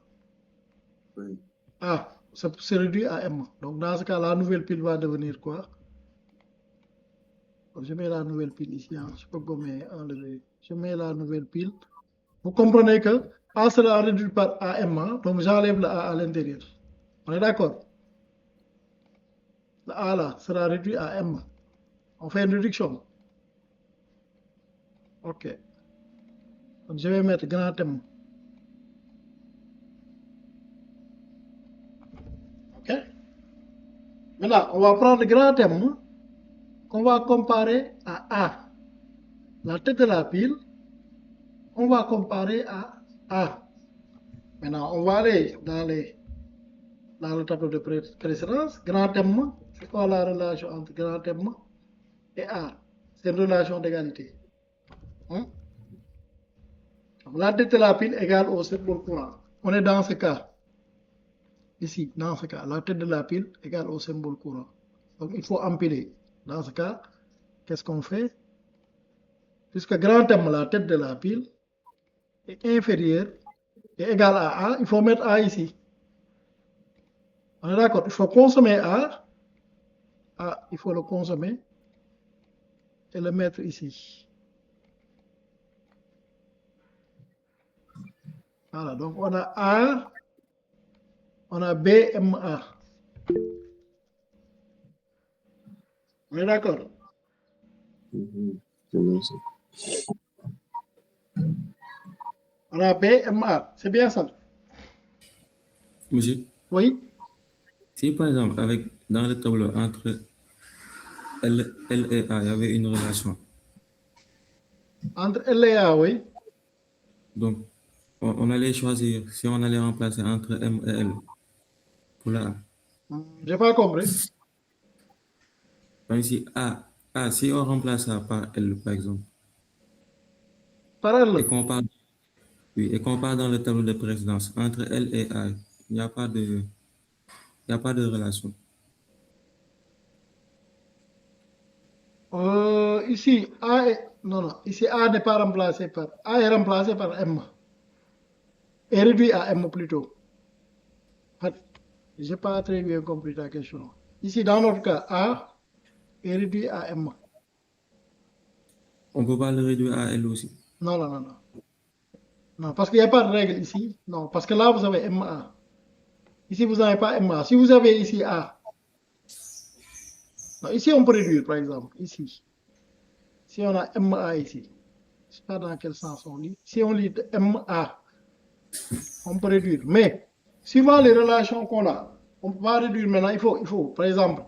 Oui. A, c'est réduit à M. Donc, dans ce cas, la nouvelle pile va devenir quoi? Je mets la nouvelle pile ici. Hein? Je peux gommer, enlever. Je mets la nouvelle pile. Vous comprenez que A sera réduit par AM. Hein? Donc, j'enlève le A à l'intérieur. On est d'accord? Le A là sera réduit à M. On fait une réduction. OK. Donc, je vais mettre grand M. OK? Maintenant, on va prendre grand M qu'on va comparer à A. La tête de la pile, on va comparer à A. Maintenant, on va aller dans le tableau de précédence. Grand M, c'est quoi la relation entre grand M et A? C'est une relation d'égalité. Hein? La tête de la pile égale au symbole courant. On est dans ce cas. Ici, dans ce cas, la tête de la pile égale au symbole courant. Donc, il faut empiler. Dans ce cas, qu'est-ce qu'on fait? Puisque grand M, la tête de la pile, est inférieure est égal à A, il faut mettre A ici. On est d'accord? Il faut consommer A. A, il faut le consommer et le mettre ici. Voilà, donc on a A, on a B, M, A. On est d'accord? C'est bien ça. On a B, M, A. C'est bien ça? Monsieur, Oui? si par exemple, dans le tableau entre L et A, il y avait une relation. Entre L et A, oui. Donc, on allait choisir si on allait remplacer entre M et L pour la A. J'ai pas compris. Donc ici, si on remplace ça par L, par exemple, Par et L. qu'on part, oui, et qu'on part dans le tableau de précédence, entre L et A, il n'y a pas de relation. Ici, A est... Non, non. Ici, A n'est pas remplacé par... A est remplacé par M. Et réduit à M plutôt. En fait, j'ai pas très bien compris ta question. Ici, dans notre cas, A est réduit à M. On ne peut pas le réduire à L aussi. Non, non, non, non. Non, parce qu'il n'y a pas de règle ici. Non, parce que là, vous avez MA. Ici, vous n'avez pas MA. Si vous avez ici A. Non, ici, on peut réduire, par exemple. Ici. Si on a MA ici. Je ne sais pas dans quel sens on lit. Si on lit MA, on peut réduire. Mais, suivant les relations qu'on a, on ne peut pas réduire maintenant. Il faut, par exemple,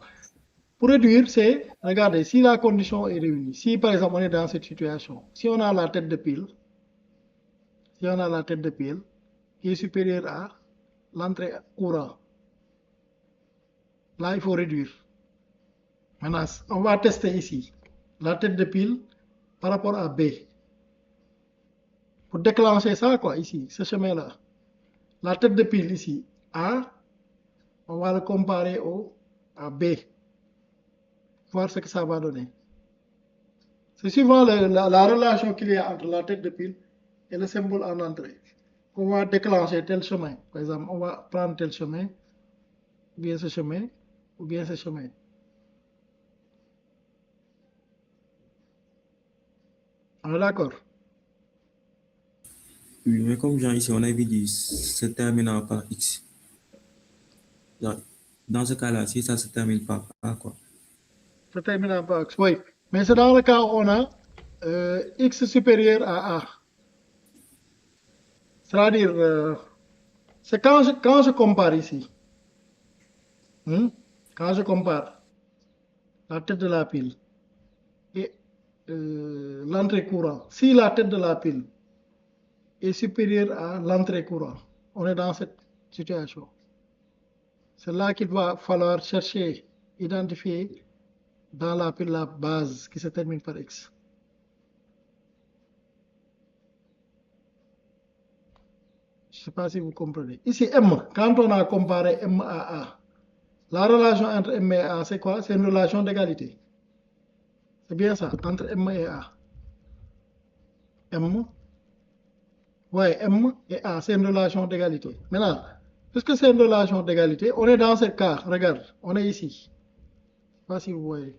pour réduire, c'est, regardez, si la condition est réunie, si par exemple on est dans cette situation, si on a la tête de pile, qui est supérieure à l'entrée courant, là il faut réduire. Maintenant, on va tester ici la tête de pile par rapport à B. Pour déclencher ça, quoi, ici, ce chemin-là, la tête de pile ici, A, on va le comparer à B, voir ce que ça va donner. C'est suivant la relation qu'il y a entre la tête de pile et le symbole en entrée. On va déclencher tel chemin. Par exemple, on va prendre tel chemin, ou bien ce chemin, ou bien ce chemin. On est d'accord? Oui, mais comme genre ici, on avait dit, se terminant par X. Dans ce cas-là, si ça se termine par A, quoi. Se terminant par X, oui. Mais c'est dans le cas où on a X supérieur à A. C'est-à-dire, c'est quand je compare ici. Quand je compare la tête de la pile et l'entrée courant, si la tête de la pile est supérieure à l'entrée courant, on est dans cette situation. C'est là qu'il va falloir chercher, identifier dans la pile la base qui se termine par X. Je ne sais pas si vous comprenez. Ici, M, quand on a comparé M à A, la relation entre M et A, c'est quoi? C'est une relation d'égalité. C'est bien ça, entre M et A. M, ouais, M et A, c'est une relation d'égalité. Maintenant, puisque c'est une relation d'égalité, on est dans ce cas. Regarde, on est ici. Je ne sais pas si vous voyez.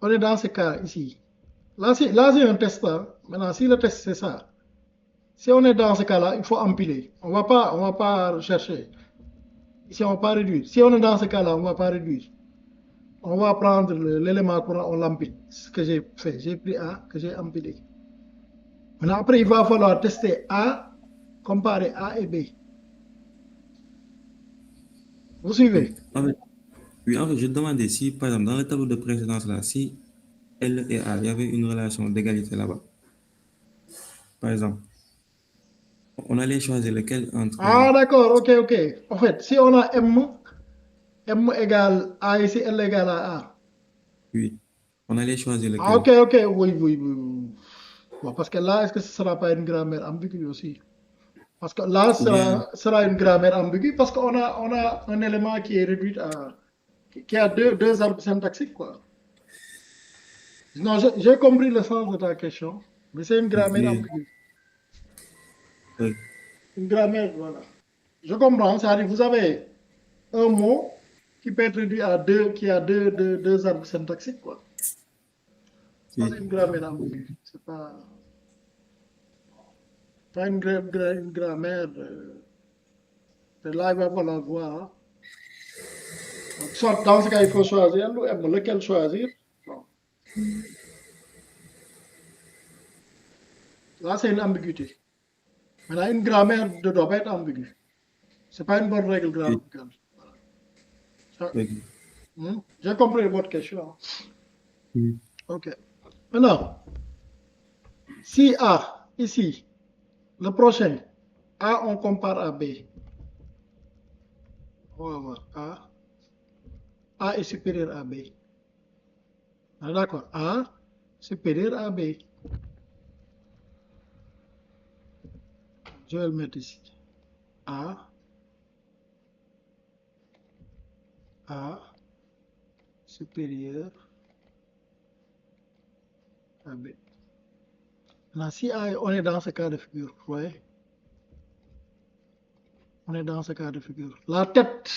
On est dans ce cas ici. Là, c'est un test. Hein. Maintenant, si le test c'est ça, si on est dans ce cas-là, il faut empiler. On va pas chercher. Ici, on ne va pas réduire. Si on est dans ce cas-là, on ne va pas réduire. On va prendre l'élément courant, on l'empile. Ce que j'ai fait, j'ai pris A, que j'ai empilé. Maintenant, après, il va falloir tester A, comparer A et B. Vous suivez? Oui, en fait, je demandais si, par exemple, dans le tableau de précédence, là, si L et A, il y avait une relation d'égalité là-bas. Par exemple, on allait choisir lequel entre... Ah, d'accord, ok. En fait, si on a M égale A ici, L égale à A. Oui, on allait choisir lequel. Ah, ok, oui. Bon, parce que là, est-ce que ce ne sera pas une grammaire ambiguë aussi? Parce que là, sera une grammaire ambiguë parce qu'on a un élément qui est réduit à... qui a deux arbres syntaxiques, quoi. Non, j'ai compris le sens de ta question. Mais c'est une grammaire Oui. ambiguë. Oui. Une grammaire, voilà. Je comprends, c'est-à-dire vous avez un mot qui peut être réduit à qui a deux arbres syntaxiques, quoi. Ça, c'est Oui. une grammaire ambiguë. C'est pas une grammaire. Là, il va falloir voir. Hein. Donc, soit dans ce cas, il faut choisir lequel choisir. Bon. Là, c'est une ambiguïté. Maintenant, une grammaire ne doit pas être ambiguë. C'est pas une bonne règle Oui. grammaticale. Voilà. Ça, Oui. j'ai compris votre question. Oui. OK. Maintenant, si A, ici, le prochain, A, on compare à B. On va voir A. A est supérieur à B. D'accord. A supérieur à B. Je vais le mettre ici. A supérieur à B. Maintenant, si A, on est dans ce cas de figure, vous voyez, on est dans ce cas de figure. La tête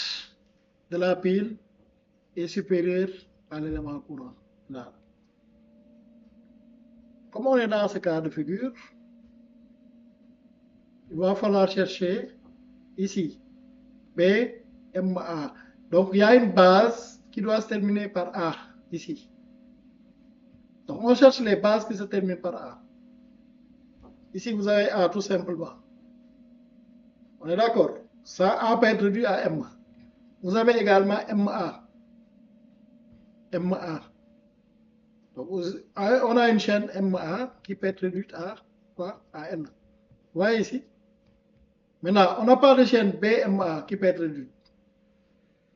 de la pile est supérieure à l'élément courant. Là. Comme on est dans ce cas de figure, il va falloir chercher ici B, M, A. Donc, il y a une base qui doit se terminer par A, ici. Donc, on cherche les bases qui se terminent par A. Ici, vous avez A tout simplement. On est d'accord? Ça, A peut être réduit à M. Vous avez également MA. MA. Donc, on a une chaîne MA qui peut être réduite à quoi? À N. Vous voyez ici? Maintenant, on n'a pas de chaîne BMA qui peut être réduite.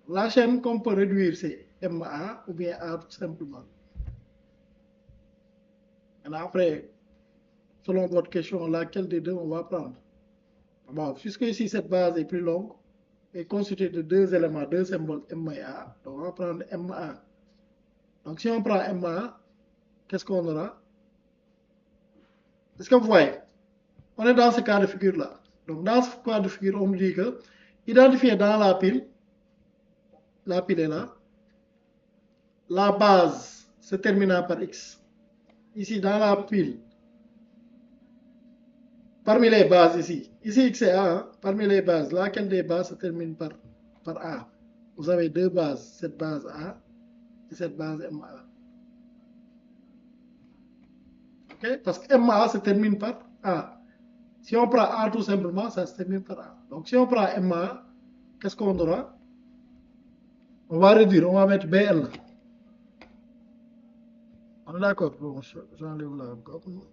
La chaîne qu'on peut réduire, c'est MA ou bien A tout simplement. Maintenant, après, selon votre question, laquelle des deux on va prendre? Bon, puisque ici, cette base est plus longue et constituée de deux éléments, deux symboles M et A, donc on va prendre MA. Donc, si on prend MA, qu'est-ce qu'on aura? Est-ce que vous voyez? On est dans ce cas de figure-là. Donc, dans ce cas de figure, on me dit que identifier dans la pile est là, la base se terminant par X. Ici, dans la pile, parmi les bases ici, X c'est A, hein, parmi les bases, laquelle des bases se termine par A? Vous avez deux bases, cette base A et cette base MA. OK? Parce que MA se termine par A. Si on prend A tout simplement, ça se termine par A. Donc, si on prend MA, qu'est-ce qu'on aura? On va réduire, on va mettre BL. On est d'accord? Bon, j'enlève la gomme.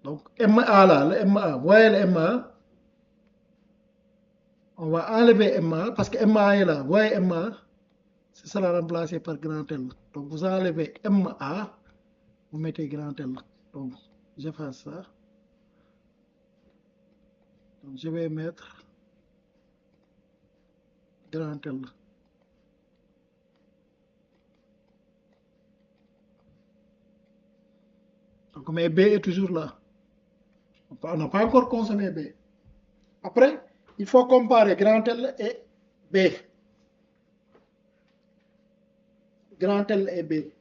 Donc, MA là, le MA, vous voyez le MA? On va enlever MA parce que MA est là. Vous voyez MA? Ce sera remplacé par grand L. Donc, vous enlevez MA, vous mettez grand L. Donc, j'efface ça. Donc, je vais mettre grand L. Donc, mais B est toujours là. On n'a pas encore consommé B. Après, il faut comparer grand L et B. Grand L et B.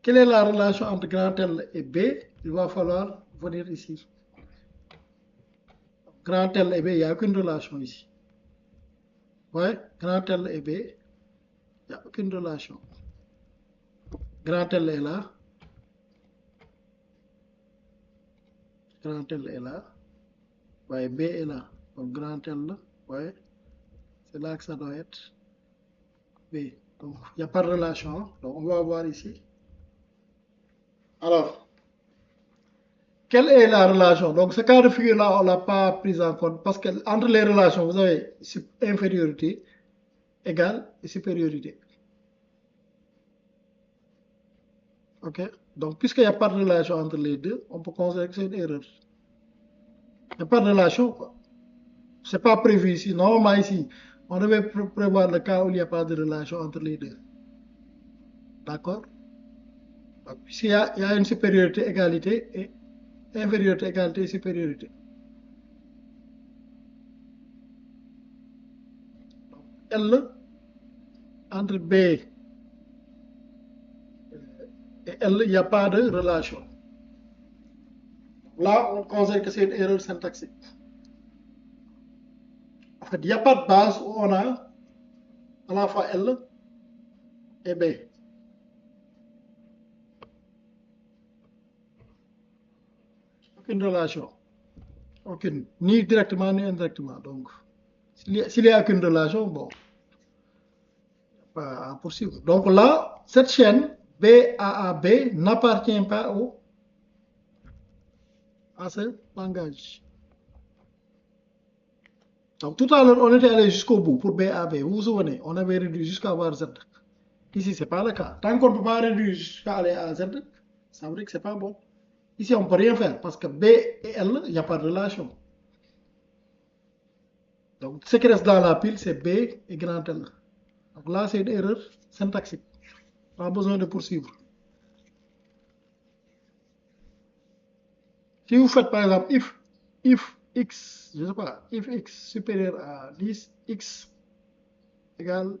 Quelle est la relation entre grand L et B? Il va falloir venir ici. Grand L et B, il n'y a aucune relation ici. Ouais, grand L et B, il n'y a aucune relation. Grand L est là. Grand L est là. Ouais, B est là. Donc, grand L, ouais, c'est là que ça doit être B. Donc, il n'y a pas de relation. Donc, on va voir ici. Alors, quelle est la relation? Donc, ce cas de figure-là, on ne l'a pas pris en compte parce que entre les relations, vous avez infériorité égale et supériorité. OK? Donc, puisqu'il n'y a pas de relation entre les deux, on peut considérer que c'est une erreur. Il n'y a pas de relation, quoi. Ce n'est pas prévu ici. Normalement, ici, on devait prévoir le cas où il n'y a pas de relation entre les deux. D'accord? Donc, il y a une supériorité, égalité et infériorité, égalité et supériorité. Donc, L entre B et L, il n'y a pas de relation. Là, on considère que c'est une erreur syntaxique. En fait, il n'y a pas de base où on a à la fois L et B. Aucune relation. Aucune. Ni directement ni indirectement. Donc, s'il n'y a aucune relation, bon, pas à poursuivre. Donc là, cette chaîne BAAB n'appartient pas à ce langage. Donc tout à l'heure, on était allé jusqu'au bout pour BAB. Vous vous souvenez, on avait réduit jusqu'à avoir Z. Ici, ce n'est pas le cas. Tant qu'on ne peut pas réduire jusqu'à aller à Z, ça veut dire que ce n'est pas bon. Ici, on ne peut rien faire parce que B et L, il n'y a pas de relation. Donc, ce qui reste dans la pile, c'est B et grand L. Donc là, c'est une erreur syntaxique. Pas besoin de poursuivre. Si vous faites par exemple if x, je ne sais pas, if x supérieur à 10, x égale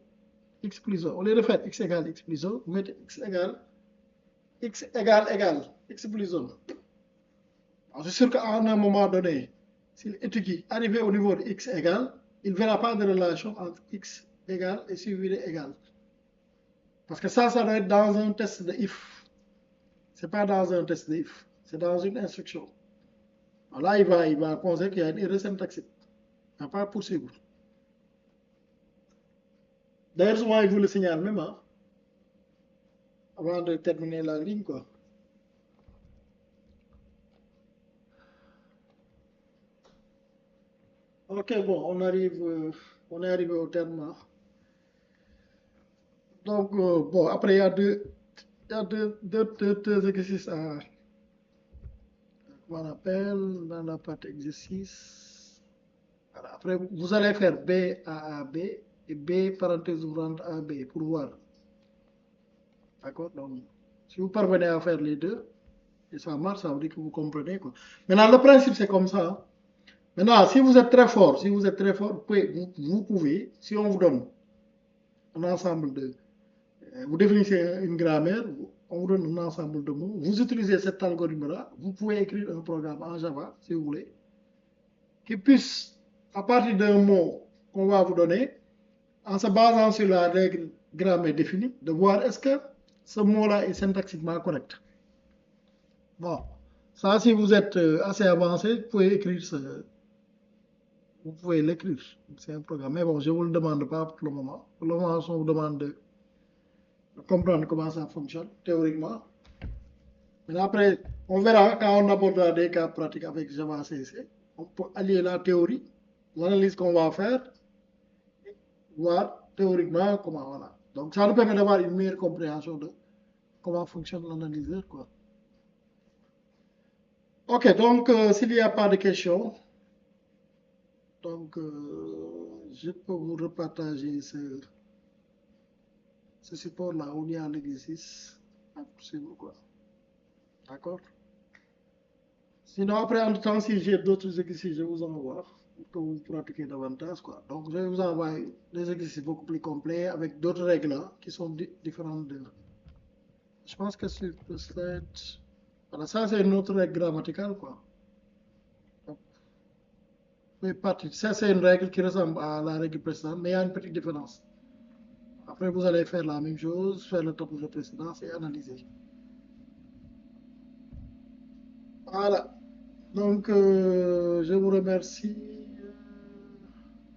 x plus 1. Au lieu de faire x égale x plus 1, vous mettez x égale x plus 1. C'est sûr qu'à un moment donné, si l'étudiant arrivé au niveau de x égale, il ne verra pas de relation entre x égale et suivi de égal. Parce que ça doit être dans un test de if. Ce n'est pas dans un test de if, c'est dans une instruction. Alors là, il va considérer qu'il y a une erreur syntaxique. Il n'y a pas à poursuivre. D'ailleurs, souvent, il vous le signale même, hein, avant de terminer la ligne, quoi. Ok, bon, on est arrivé au terme. Hein. Donc, bon, après, il y a deux exercices à, comment on appelle, dans la partie exercice. Voilà. Après, vous allez faire B à AB et B parenthèse ouvrante AB pour voir. D'accord? Donc, si vous parvenez à faire les deux, et ça marche, ça veut dire que vous comprenez. Quoi. Maintenant, le principe, c'est comme ça. Hein. Maintenant, si vous êtes très fort, vous pouvez, si on vous donne un ensemble de... Vous définissez une grammaire, on vous donne un ensemble de mots, vous utilisez cet algorithme-là, vous pouvez écrire un programme en Java, si vous voulez, qui puisse, à partir d'un mot qu'on va vous donner, en se basant sur la règle grammaire définie, de voir est-ce que ce mot-là est syntaxiquement correct. Bon, ça, si vous êtes assez avancé, vous pouvez écrire vous pouvez l'écrire. C'est un programme. Mais bon, je ne vous le demande pas pour le moment. Pour le moment, on vous demande de comprendre comment ça fonctionne, théoriquement. Mais après, on verra quand on abordera des cas pratiques avec Java CC. On peut allier la théorie, l'analyse qu'on va faire, voir théoriquement comment on a. Donc, ça nous permet d'avoir une meilleure compréhension de comment fonctionne l'analyseur, quoi. Ok, donc, s'il n'y a pas de questions, donc, je peux vous repartager ce support-là où il y a l'exercice à poursuivre, quoi. D'accord? Sinon, après, en temps, si j'ai d'autres exercices, je vous envoie pour que vous pratiquiez davantage, quoi. Donc, je vais vous envoyer des exercices beaucoup plus complets avec d'autres règles hein, qui sont différentes de... Je pense que sur le slide... Voilà, ça, c'est une autre règle grammaticale, quoi. Ça, c'est une règle qui ressemble à la règle précédente, mais il y a une petite différence. Après, vous allez faire la même chose, faire le tableau de précédence et analyser. Voilà. Donc, je vous remercie.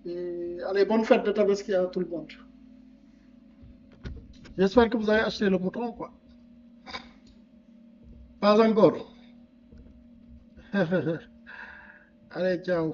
Et allez, bonne fête de Tabaski à tout le monde. J'espère que vous avez acheté le mouton, quoi. Pas encore. Allez, ciao.